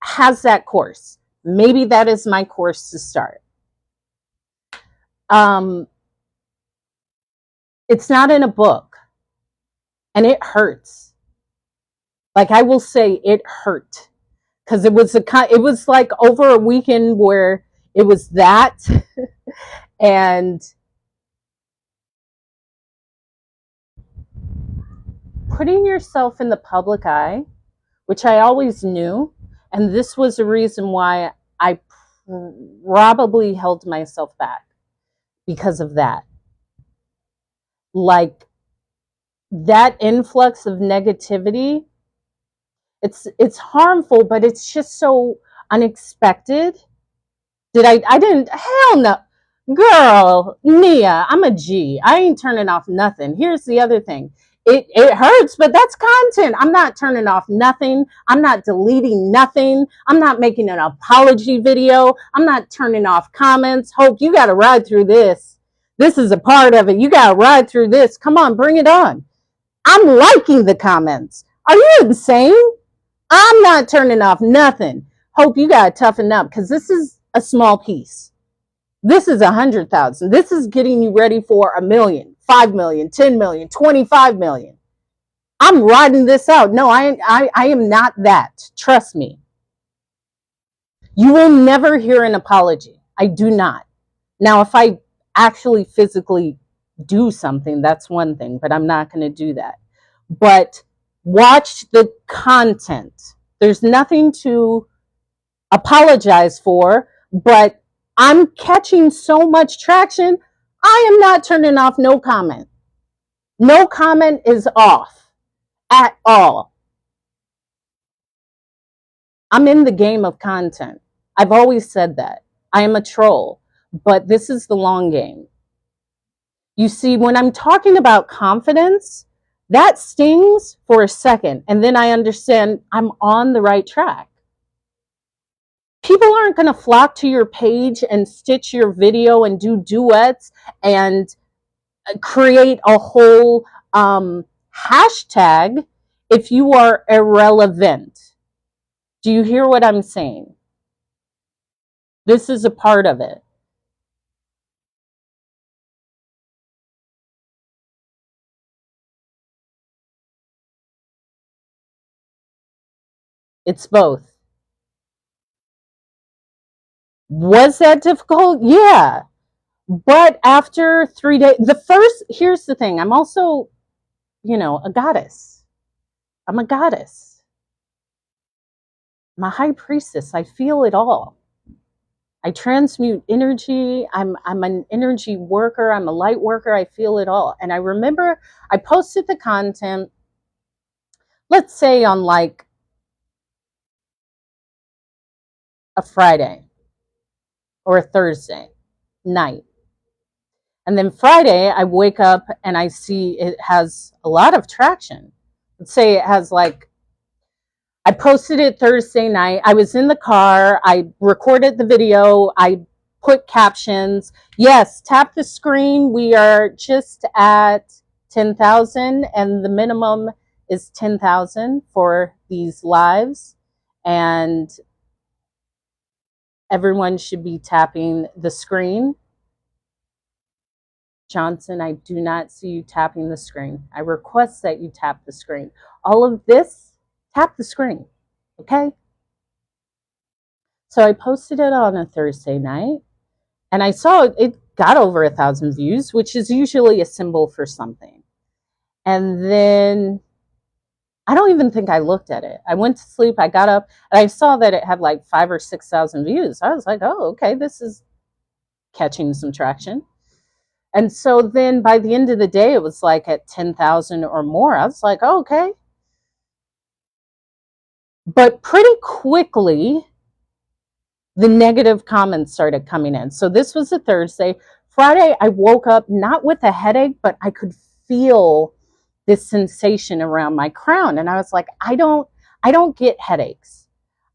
has that course. Maybe that is my course to start. It's not in a book, and it hurts. Like, I will say, it hurt, because it was like over a weekend where it was that and putting yourself in the public eye, which I always knew, and this was the reason why I probably held myself back, because of that. Like, that influx of negativity, it's harmful, but it's just so unexpected. I didn't, hell no. Girl, Nia, I'm a G. I ain't turning off nothing. Here's the other thing. It hurts, but that's content. I'm not turning off nothing. I'm not deleting nothing. I'm not making an apology video. I'm not turning off comments. Hope, you got to ride through this. This is a part of it. You got to ride through this. Come on, bring it on. I'm liking the comments. Are you insane? I'm not turning off nothing. Hope, you got to toughen up, because this is a small piece. This is 100,000. This is getting you ready for 1 million, 5 million, 10 million, 25 million. I'm riding this out. No, I am not that. Trust me. You will never hear an apology. I do not. Now, if I actually physically do something, that's one thing, but I'm not going to do that. But watch the content. There's nothing to apologize for, but I'm catching so much traction. I am not turning off no comment. No comment is off at all. I'm in the game of content. I've always said that. I am a troll, but this is the long game. You see, when I'm talking about confidence, that stings for a second, and then I understand I'm on the right track. People aren't going to flock to your page and stitch your video and do duets and create a whole hashtag if you are irrelevant. Do you hear what I'm saying? This is a part of it. It's both. Was that difficult? Yeah. But after 3 days, here's the thing. I'm also, a goddess. I'm a goddess. I'm a high priestess. I feel it all. I transmute energy. I'm an energy worker. I'm a light worker. I feel it all. And I remember I posted the content, let's say on like a Friday or a Thursday night. And then Friday, I wake up and I see it has a lot of traction. Let's say it has I posted it Thursday night. I was in the car. I recorded the video. I put captions. Yes, tap the screen. We are just at 10,000, and the minimum is 10,000 for these lives. And everyone should be tapping the screen. Johnson, I do not see you tapping the screen. I request that you tap the screen. All of this, tap the screen, okay? So I posted it on a Thursday night, and I saw it got over 1,000 views, which is usually a symbol for something. And then I don't even think I looked at it. I went to sleep, I got up, and I saw that it had like 5,000 or 6,000 views. I was like, oh, okay, this is catching some traction. And so then by the end of the day, it was like at 10,000 or more. I was like, oh, okay. But pretty quickly, the negative comments started coming in. So this was a Thursday. Friday, I woke up not with a headache, but I could feel this sensation around my crown. And I was like, I don't get headaches.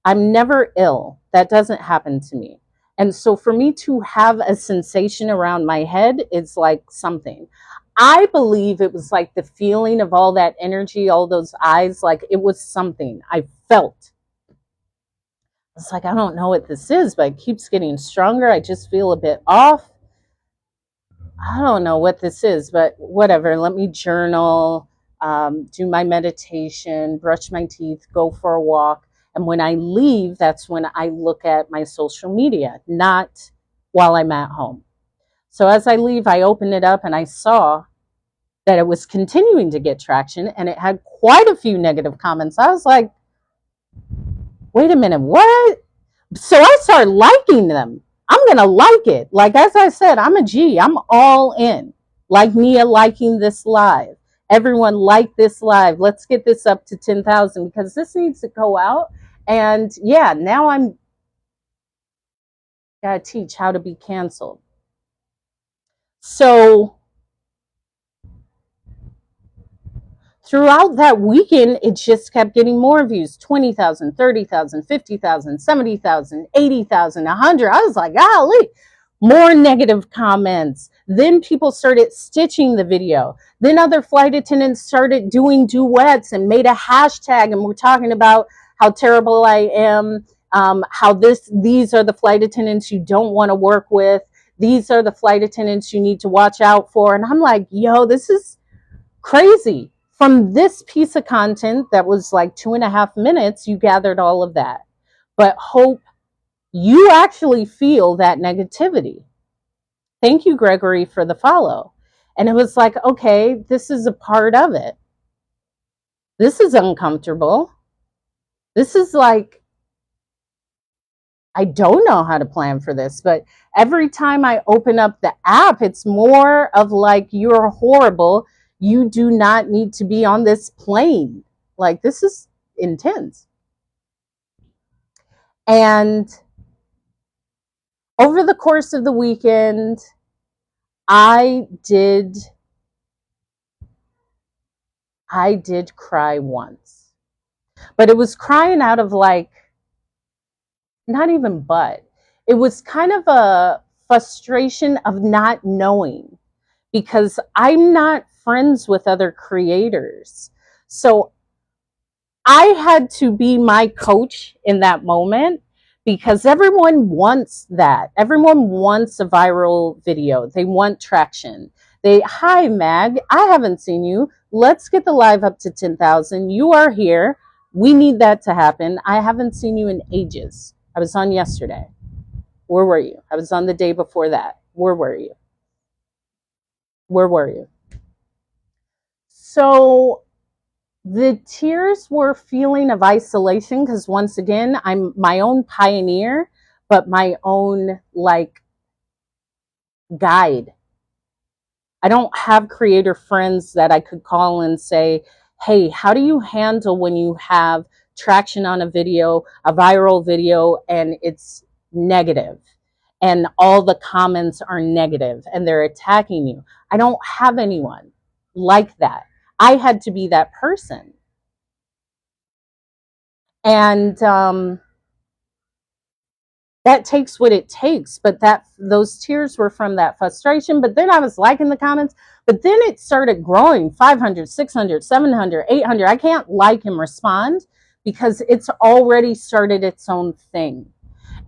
I'm never ill. That doesn't happen to me. And so for me to have a sensation around my head is like something. I believe it was like the feeling of all that energy, all those eyes, like it was something I felt. It's like, I don't know what this is, but it keeps getting stronger. I just feel a bit off. I don't know what this is, but whatever. Let me journal, do my meditation, brush my teeth, go for a walk. And when I leave, that's when I look at my social media, not while I'm at home. So as I leave, I open it up and I saw that it was continuing to get traction and it had quite a few negative comments. I was like, wait a minute, what? So I started liking them. I'm going to like it. Like, as I said, I'm a G. I'm all in. Like Nia liking this live. Everyone like this live. Let's get this up to 10,000 because this needs to go out. And yeah, now I'm got to teach how to be canceled. So throughout that weekend, it just kept getting more views, 20,000, 30,000, 50,000, 70,000, 80,000, 100. I was like, golly, more negative comments. Then people started stitching the video. Then other flight attendants started doing duets and made a hashtag, and we're talking about how terrible I am, how these are the flight attendants you don't want to work with. These are the flight attendants you need to watch out for. And I'm like, yo, this is crazy. From this piece of content that was like 2.5 minutes, you gathered all of that. But hope you actually feel that negativity. Thank you, Gregory, for the follow. And it was like, okay, this is a part of it. This is uncomfortable. This is like, I don't know how to plan for this, but every time I open up the app, it's more of like, you're horrible. You do not need to be on this plane. Like, this is intense. And over the course of the weekend, I did cry once. But it was crying out of like, not even but. It was kind of a frustration of not knowing, because I'm not friends with other creators. So I had to be my coach in that moment, because everyone wants that. Everyone wants a viral video. They want traction. Hi, Mag, I haven't seen you. Let's get the live up to 10,000. You are here. We need that to happen. I haven't seen you in ages. I was on yesterday. Where were you? I was on the day before that. Where were you? Where were you? So the tears were feeling of isolation, because once again, I'm my own pioneer, but my own like guide. I don't have creator friends that I could call and say, hey, how do you handle when you have traction on a video, a viral video, and it's negative and all the comments are negative and they're attacking you? I don't have anyone like that. I had to be that person. And that takes what it takes. But those tears were from that frustration. But then I was liking the comments. But then it started growing, 500, 600, 700, 800. I can't like and respond because it's already started its own thing.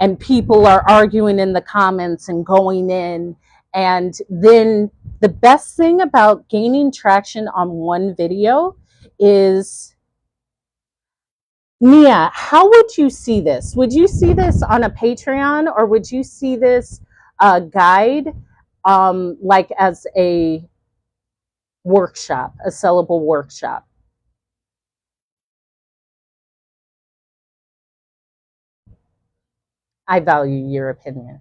And people are arguing in the comments and going in. And then the best thing about gaining traction on one video is, Mia, how would you see this? Would you see this on a Patreon, or would you see this guide like as a workshop, a sellable workshop? I value your opinion.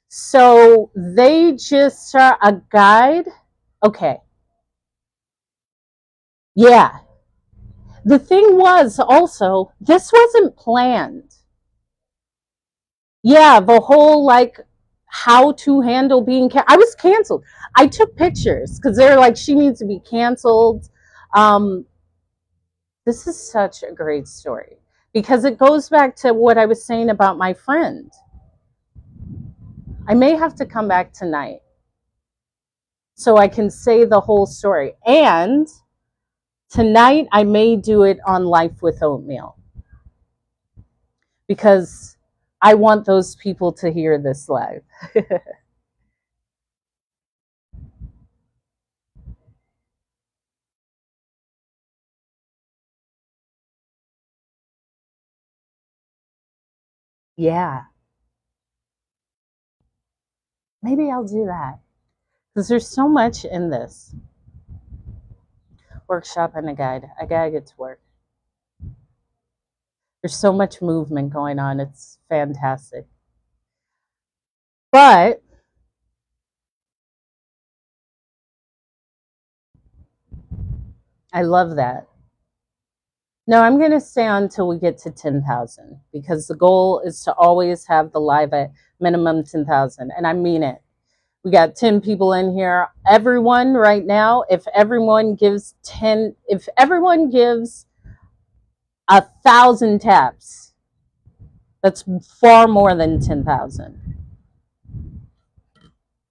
So they just are a guide. Okay. Yeah. The thing was also, this wasn't planned. Yeah, the whole like how to handle being I was canceled. I took pictures because they're like, she needs to be canceled. Um, this is such a great story because it goes back to what I was saying about my friend. I may have to come back tonight so I can say the whole story. And tonight I may do it on Life with Oatmeal because I want those people to hear this live. Yeah, maybe I'll do that because there's so much in this workshop and a guide. I gotta get to work. There's so much movement going on. It's fantastic. But I love that. No, I'm going to stay on until we get to 10,000 because the goal is to always have the live at minimum 10,000. And I mean it. We got 10 people in here. Everyone right now, if everyone gives 1,000 taps, that's far more than 10,000.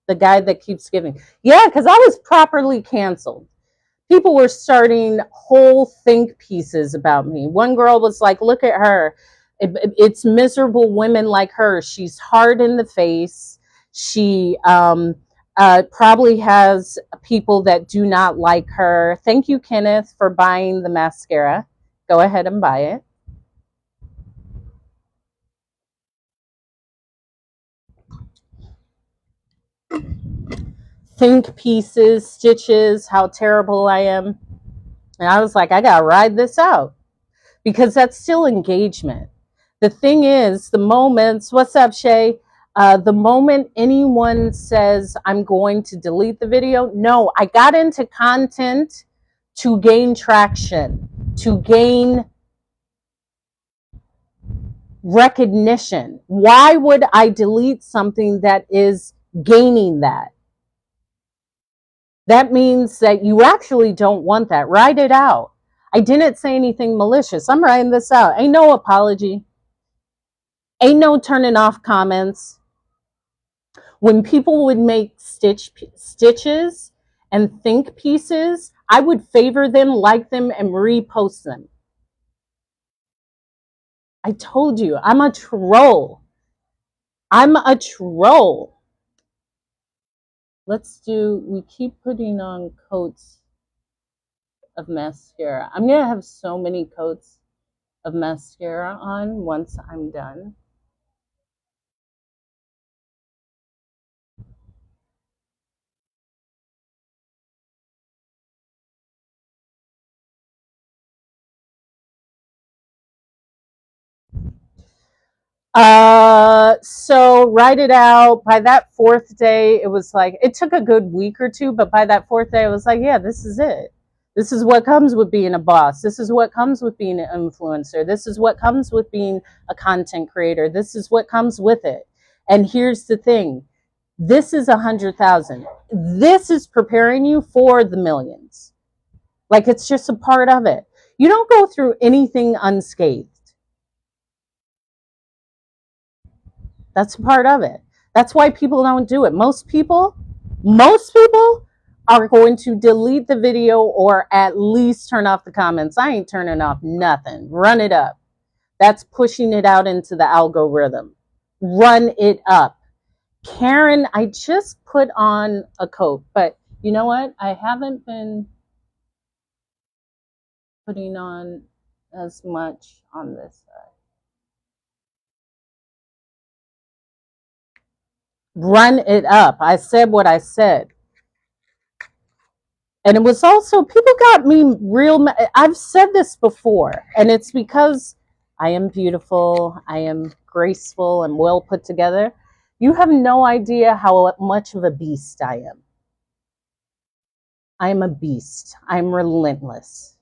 The guy that keeps giving. Yeah, because I was properly canceled. People were starting whole think pieces about me. One girl was like, look at her. It's miserable women like her. She's hard in the face. She probably has people that do not like her. Thank you, Kenneth, for buying the mascara. Go ahead and buy it. Think pieces, stitches, how terrible I am. And I was like, I got to ride this out because that's still engagement. The thing is, the moments, what's up, Shay? The moment anyone says, I'm going to delete the video, no, I got into content to gain traction, to gain recognition. Why would I delete something that is gaining that? That means that you actually don't want that. Write it out. I didn't say anything malicious. I'm writing this out. Ain't no apology. Ain't no turning off comments. When people would make stitches and think pieces, I would favor them, like them, and repost them. I told you, I'm a troll. I'm a troll. We keep putting on coats of mascara. I'm going to have so many coats of mascara on once I'm done. So write it out. By that fourth day, it was like, it took a good week or two, but by that fourth day, I was like, yeah, this is it. This is what comes with being a boss. This is what comes with being an influencer. This is what comes with being a content creator. This is what comes with it. And here's the thing. This is 100,000. This is preparing you for the millions. Like, it's just a part of it. You don't go through anything unscathed. That's a part of it. That's why people don't do it. Most people are going to delete the video or at least turn off the comments. I ain't turning off nothing. Run it up. That's pushing it out into the algorithm. Run it up. Karen, I just put on a coat, but you know what? I haven't been putting on as much on this side. Run it up. I said what I said. And it was also, people got me real, I've said this before, and it's because I am beautiful, I am graceful and well put together. You have no idea how much of a beast I am. I am a beast. I'm relentless.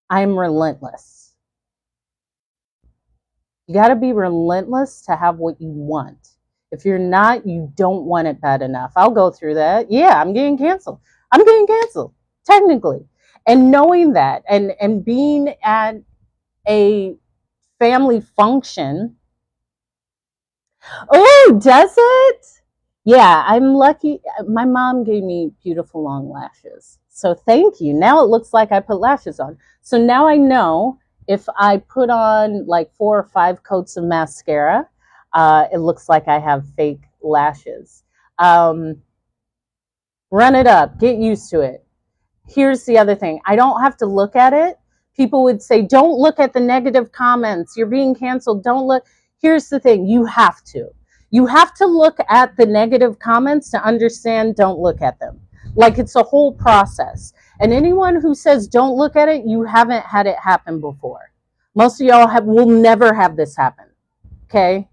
I'm relentless. You got to be relentless to have what you want. If you're not, you don't want it bad enough. I'll go through that. Yeah, I'm getting canceled. I'm getting canceled, technically. And knowing that and being at a family function. Oh, does it? Yeah, I'm lucky. My mom gave me beautiful long lashes. So thank you. Now it looks like I put lashes on. So now I know if I put on like 4 or 5 coats of mascara, it looks like I have fake lashes. Run it up. Get used to it. Here's the other thing. I don't have to look at it. People would say, don't look at the negative comments. You're being canceled. Don't look. Here's the thing. You have to. You have to look at the negative comments to understand don't look at them. Like it's a whole process. And anyone who says don't look at it, you haven't had it happen before. Most of y'all will never have this happen. Okay?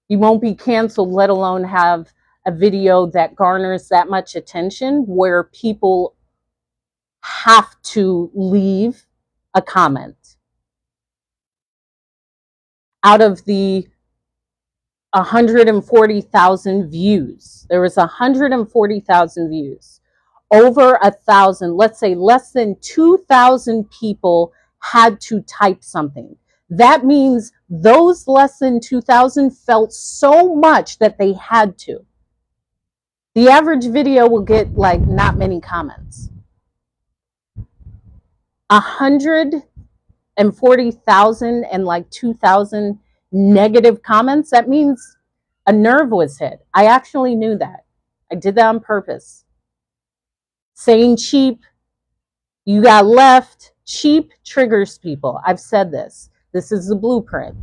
You won't be canceled, let alone have a video that garners that much attention where people have to leave a comment. Out of the 140,000 views, there was 140,000 views. Over 1,000, let's say less than 2,000 people had to type something. That means those less than 2,000 felt so much that they had to. The average video will get like not many comments. 140,000 and like 2,000 negative comments, that means a nerve was hit. I actually knew that. I did that on purpose. Saying cheap, you got left, cheap triggers people. I've said this. This is the blueprint.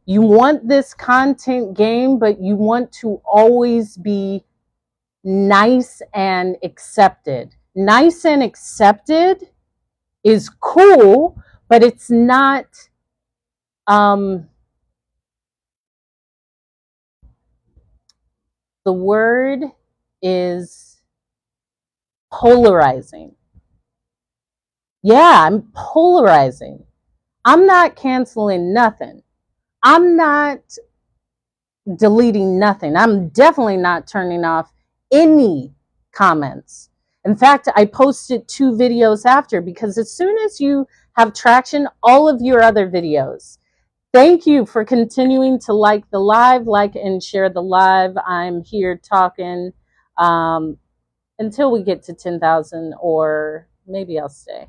You want this content game, but you want to always be nice and accepted. Nice and accepted is cool, but it's not the word is polarizing. Yeah, I'm polarizing. I'm not canceling nothing. I'm not deleting nothing. I'm definitely not turning off any comments. In fact, I posted 2 videos after because as soon as you have traction, all of your other videos. Thank you for continuing to like the live, like and share the live. I'm here talking until we get to 10,000 or maybe I'll stay.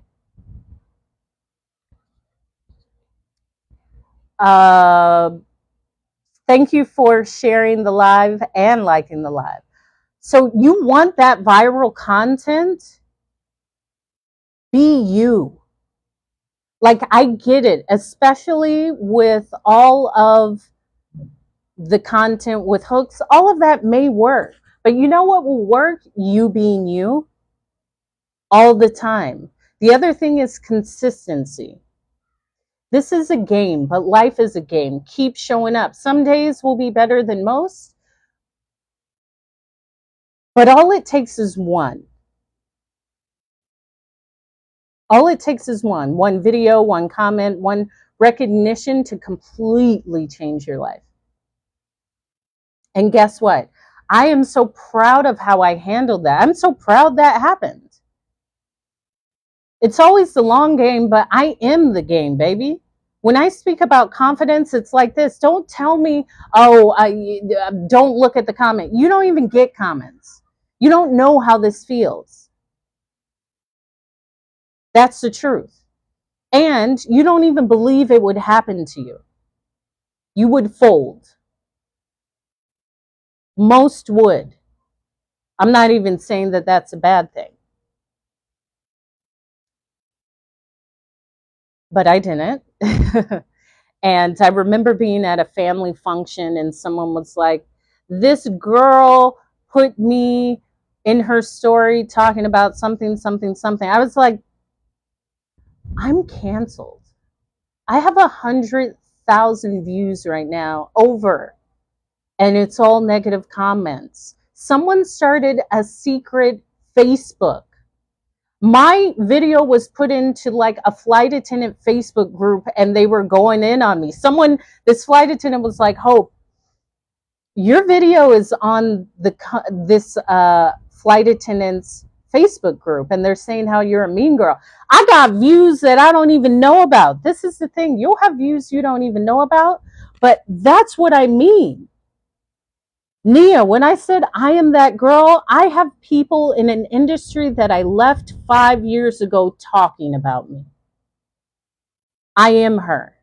Thank you for sharing the live and liking the live. So you want that viral content? Be you. Like I get it, especially with all of the content with hooks, all of that may work. But you know what will work? You being you all the time. The other thing is consistency. This is a game, but life is a game. Keep showing up. Some days will be better than most, but all it takes is one. All it takes is one video, one comment, one recognition to completely change your life. And guess what? I am so proud of how I handled that. I'm so proud that happened. It's always the long game, but I am the game, baby. When I speak about confidence, it's like this. Don't tell me, oh, don't look at the comment. You don't even get comments. You don't know how this feels. That's the truth. And you don't even believe it would happen to you. You would fold. Most would. I'm not even saying that that's a bad thing. But I didn't. And I remember being at a family function and someone was like, this girl put me in her story talking about something, something, something. I was like, I'm canceled. I have 100,000 views right now over, and it's all negative comments. Someone started a secret Facebook. My video was put into like a flight attendant Facebook group and they were going in on me. This flight attendant was like, Hope, your video is on this flight attendant's Facebook group and they're saying how you're a mean girl. I got views that I don't even know about. This is the thing. You'll have views you don't even know about, but that's what I mean. Nia, when I said I am that girl, I have people in an industry that I left 5 years ago talking about me. I am her.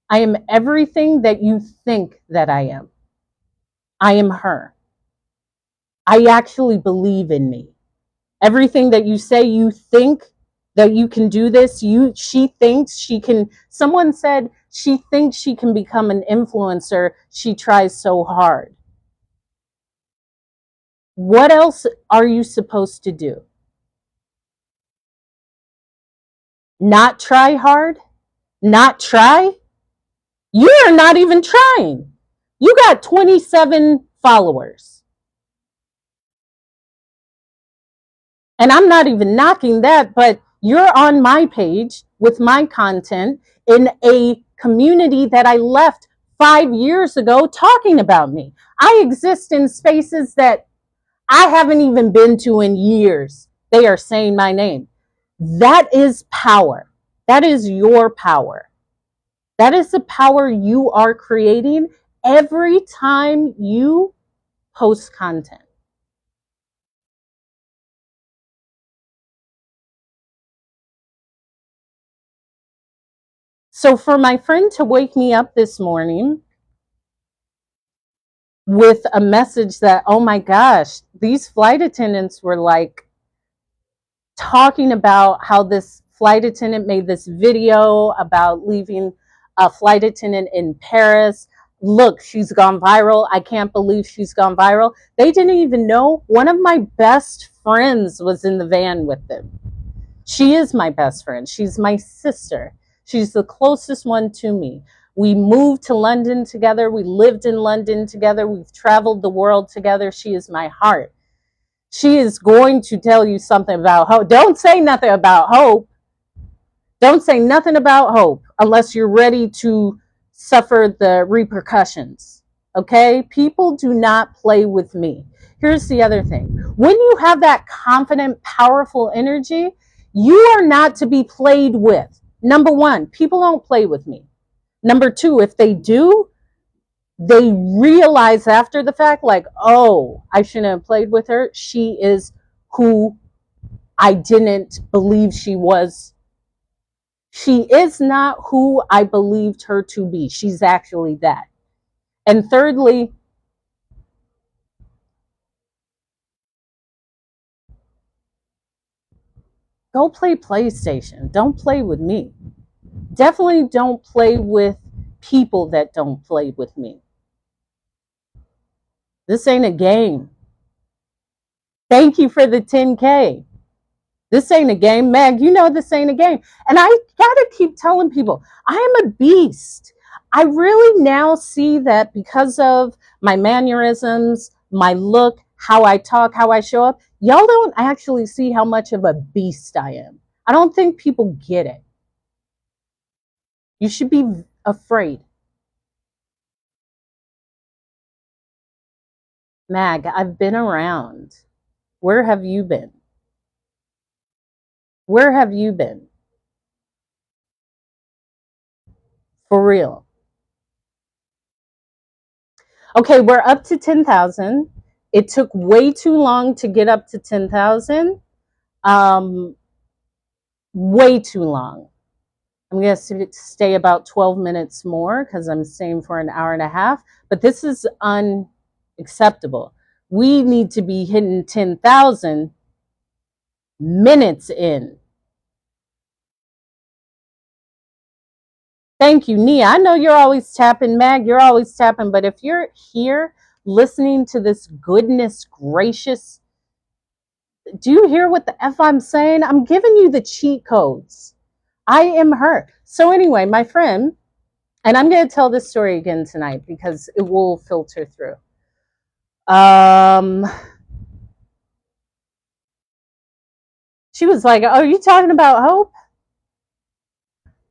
I am everything that you think that I am. I am her. I actually believe in me. Everything that you say you think that you can do this, she thinks she can. Someone said she thinks she can become an influencer. She tries so hard. What else are you supposed to do? Not try hard? Not try? You are not even trying. You got 27 followers. And I'm not even knocking that, but you're on my page with my content in a community that I left 5 years ago talking about me. I exist in spaces that I haven't even been to in years. They are saying my name. That is power. That is your power. That is the power you are creating every time you post content. So for my friend to wake me up this morning with a message that, oh my gosh, these flight attendants were like talking about how this flight attendant made this video about leaving a flight attendant in Paris. Look, she's gone viral. I can't believe she's gone viral. They didn't even know one of my best friends was in the van with them. She is my best friend. She's my sister. She's the closest one to me. We moved to London together. We lived in London together. We've traveled the world together. She is my heart. She is going to tell you something about hope. Don't say nothing about hope. Don't say nothing about hope unless you're ready to suffer the repercussions. Okay? People do not play with me. Here's the other thing. When you have that confident, powerful energy, you are not to be played with. Number one, people don't play with me. Number two, if they do, they realize after the fact, like, oh, I shouldn't have played with her. She is who I didn't believe she was. She is not who I believed her to be. She's actually that. And thirdly, go play PlayStation. Don't play with me. Definitely don't play with people that don't play with me. This ain't a game. Thank you for the 10K. This ain't a game. Meg, you know this ain't a game. And I gotta keep telling people, I am a beast. I really now see that because of my mannerisms, my look, how I talk, how I show up, y'all don't actually see how much of a beast I am. I don't think people get it. You should be afraid. Mag, I've been around. Where have you been? Where have you been? For real. Okay, we're up to 10,000. It took way too long to get up to 10,000. Way too long. I'm going to stay about 12 minutes more because I'm staying for an hour and a half. But this is unacceptable. We need to be hitting 10,000 minutes in. Thank you, Nia. I know you're always tapping, Mag. You're always tapping. But if you're here listening to this goodness gracious, do you hear what the F I'm saying? I'm giving you the cheat codes. I am her. So anyway, my friend, and I'm going to tell this story again tonight because it will filter through. She was like, oh, you talking about Hope?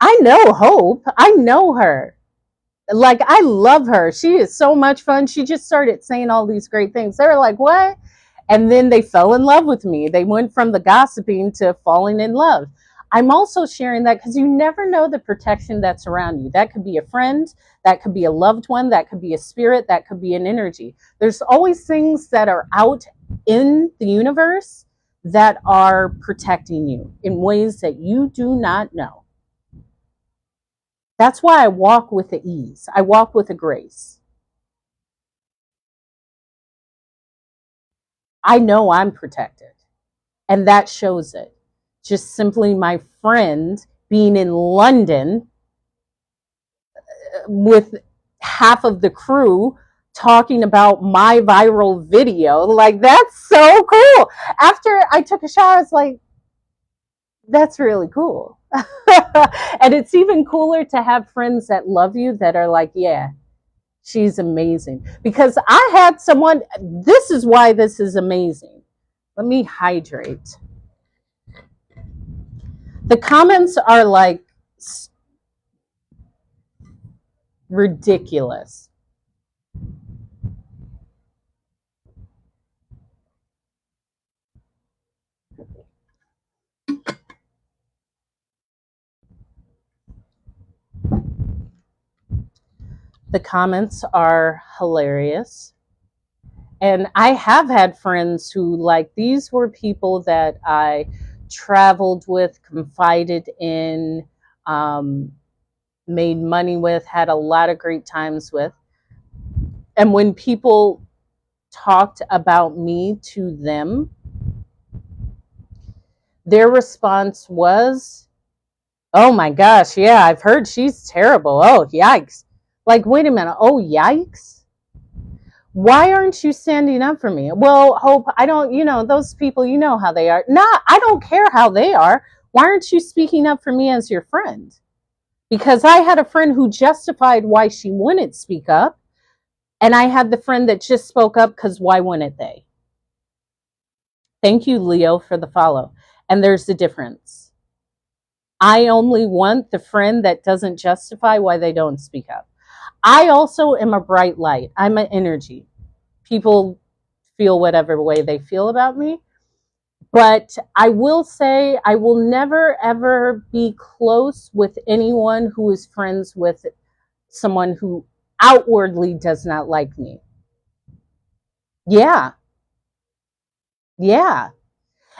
I know Hope. I know her. Like, I love her. She is so much fun. She just started saying all these great things. They were like, what? And then they fell in love with me. They went from the gossiping to falling in love. I'm also sharing that because you never know the protection that's around you. That could be a friend, that could be a loved one, that could be a spirit, that could be an energy. There's always things that are out in the universe that are protecting you in ways that you do not know. That's why I walk with the ease. I walk with a grace. I know I'm protected, and that shows it. Just simply my friend being in London with half of the crew talking about my viral video. Like, that's so cool. After I took a shower, I was like, that's really cool. And it's even cooler to have friends that love you that are like, yeah, she's amazing. Because I had someone, this is why this is amazing. Let me hydrate. The comments are like ridiculous. The comments are hilarious. And I have had friends who, like, these were people that I traveled with, confided in, made money with, had a lot of great times with. And when people talked about me to them, their response was, oh my gosh, yeah, I've heard she's terrible. Oh, yikes. Like, wait a minute. Oh, yikes. Why aren't you standing up for me? Well, Hope, I don't, those people, you know how they are. Nah, I don't care how they are. Why aren't you speaking up for me as your friend? Because I had a friend who justified why she wouldn't speak up. And I had the friend that just spoke up because why wouldn't they? Thank you, Leo, for the follow. And there's the difference. I only want the friend that doesn't justify why they don't speak up. I also am a bright light. I'm an energy. People feel whatever way they feel about me. But I will say I will never, ever be close with anyone who is friends with someone who outwardly does not like me. Yeah. Yeah.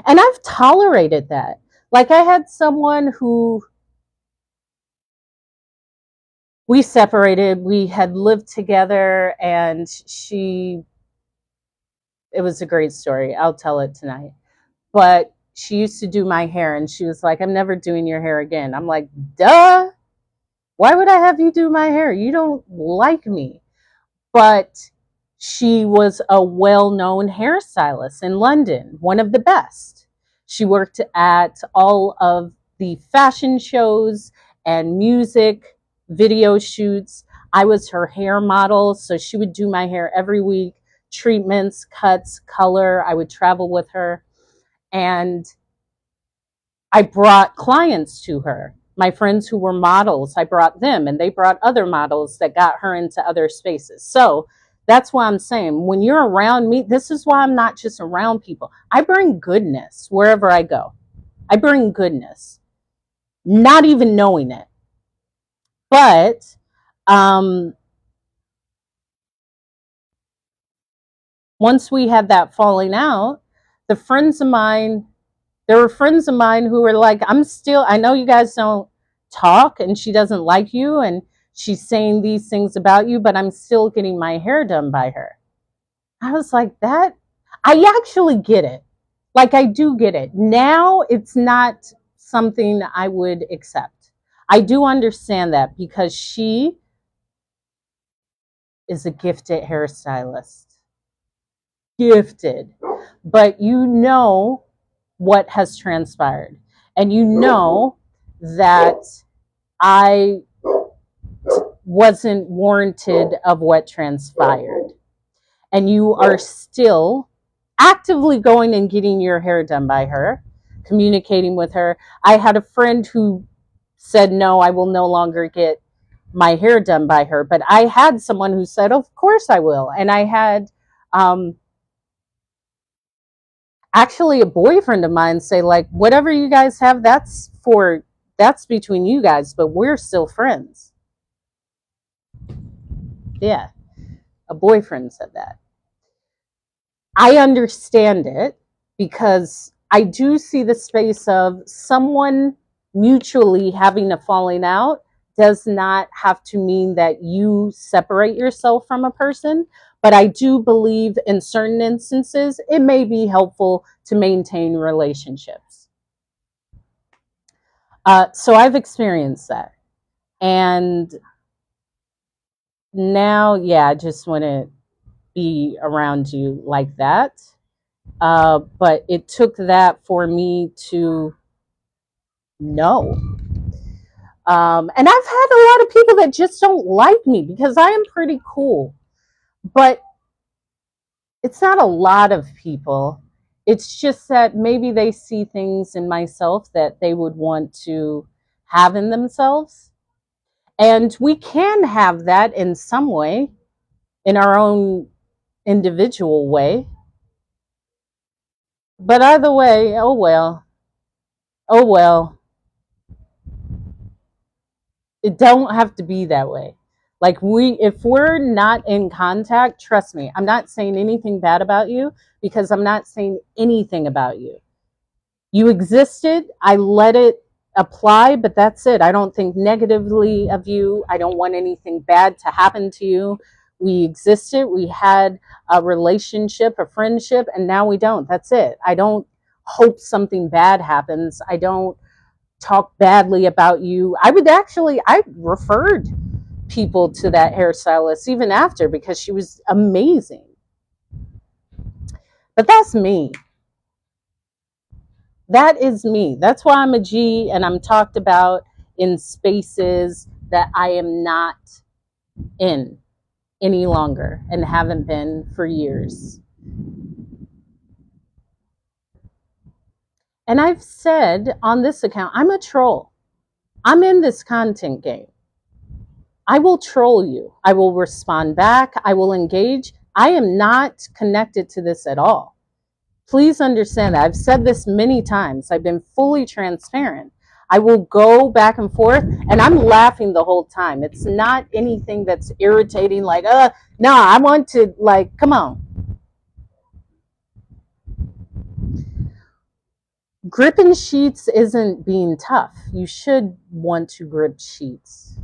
And I've tolerated that. Like, I had someone who we separated, we had lived together, and it was a great story. I'll tell it tonight. But she used to do my hair, and she was like, I'm never doing your hair again. I'm like, duh. Why would I have you do my hair? You don't like me. But she was a well-known hairstylist in London, one of the best. She worked at all of the fashion shows and music video shoots. I was her hair model, so she would do my hair every week, treatments, cuts, color. I would travel with her, and I brought clients to her. My friends who were models, I brought them, and they brought other models that got her into other spaces. So that's why I'm saying, when you're around me, this is why I'm not just around people. I bring goodness wherever I go. I bring goodness, not even knowing it. But once we had that falling out, there were friends of mine who were like, I know you guys don't talk and she doesn't like you and she's saying these things about you, but I'm still getting my hair done by her. I was like, I actually get it. Like, I do get it. Now it's not something I would accept. I do understand that because she is a gifted hairstylist. Gifted. But you know what has transpired. And you know that I wasn't warranted of what transpired. And you are still actively going and getting your hair done by her. communicating with her. I had a friend who said, no, I will no longer get my hair done by her. But I had someone who said, of course I will. And I had actually a boyfriend of mine say, like, whatever you guys have, that's between you guys, but we're still friends. Yeah, a boyfriend said that. I understand it because I do see the space of someone mutually having a falling out does not have to mean that you separate yourself from a person. But I do believe in certain instances, it may be helpful to maintain relationships. So I've experienced that. And now, yeah, I just want to be around you like that. But it took that for me to know. And I've had a lot of people that just don't like me because I am pretty cool. But it's not a lot of people. It's just that maybe they see things in myself that they would want to have in themselves. And we can have that in some way, in our own individual way. But either way, oh well. Oh well. It don't have to be that way. Like if we're not in contact, trust me, I'm not saying anything bad about you because I'm not saying anything about you. You existed, I let it apply, but that's it. I don't think negatively of you. I don't want anything bad to happen to you. We existed, we had a relationship, a friendship, and now we don't. That's it. I don't hope something bad happens. I don't talk badly about you. I referred people to that hairstylist even after because she was amazing. But that's me. That is me. That's why I'm a G and I'm talked about in spaces that I am not in any longer and haven't been for years. And I've said on this account, I'm a troll. I'm in this content game. I will troll you. I will respond back. I will engage. I am not connected to this at all. Please understand that. I've said this many times. I've been fully transparent. I will go back and forth, and I'm laughing the whole time. It's not anything that's irritating, like, no, I want to, like, come on. Gripping sheets isn't being tough. You should want to grip sheets.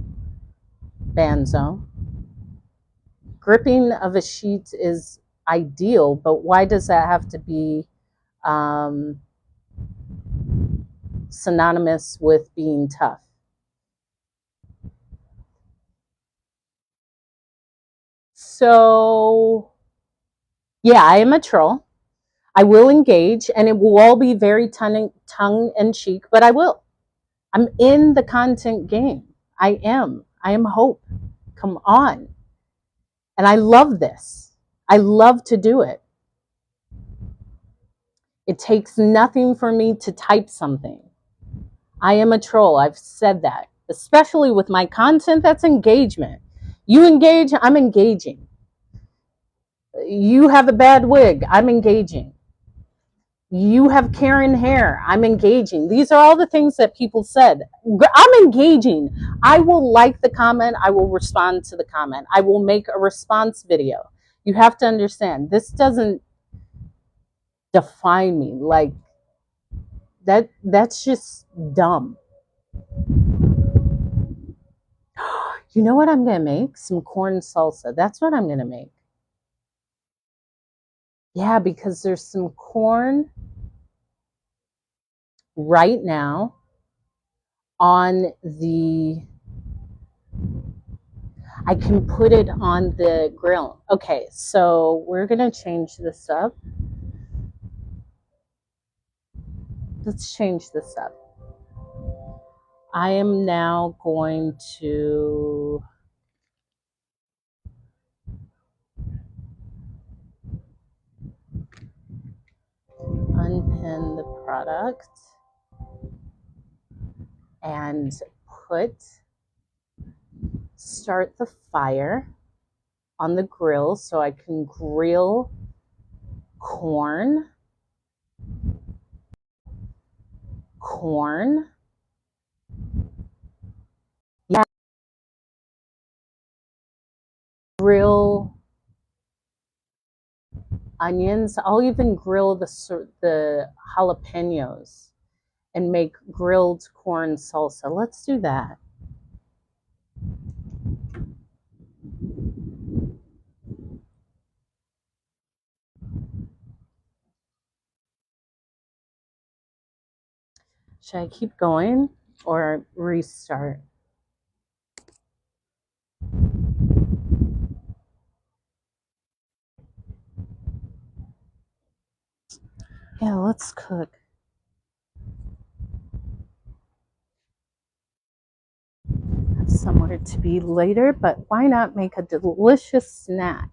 Banzo. Gripping of a sheet is ideal, but why does that have to be synonymous with being tough? So, yeah, I am a troll. I will engage, and it will all be very tongue in cheek, but I will. I'm in the content game. I am. I am hope. Come on. And I love this. I love to do it. It takes nothing for me to type something. I am a troll. I've said that, especially with my content. That's engagement. You engage, I'm engaging. You have a bad wig, I'm engaging. You have Karen hair, I'm engaging. These are all the things that people said. I'm engaging. I will like the comment. I will respond to the comment. I will make a response video. You have to understand, this doesn't define me. Like, that's just dumb. You know what I'm going to make? Some corn salsa. That's what I'm going to make. Yeah, because there's some corn right now on the, I can put it on the grill. Okay, so we're going to change this up. Let's change this up. I am now going to unpin the product and start the fire on the grill so I can grill corn, yeah, grill onions. I'll even grill the jalapenos and make grilled corn salsa. Let's do that. Should I keep going or restart? Yeah, let's cook. Have somewhere to be later, but why not make a delicious snack?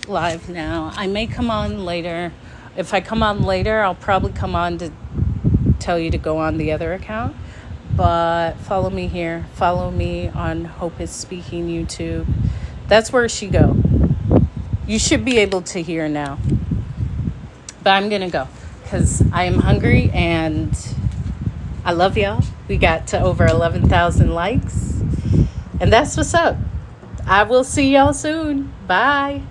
live now. I may come on later. If I come on later, I'll probably come on to tell you to go on the other account. But follow me here. Follow me on Hope is Speaking YouTube. That's where she go. You should be able to hear now. But I'm going to go because I am hungry and I love y'all. We got to over 11,000 likes. And that's what's up. I will see y'all soon. Bye.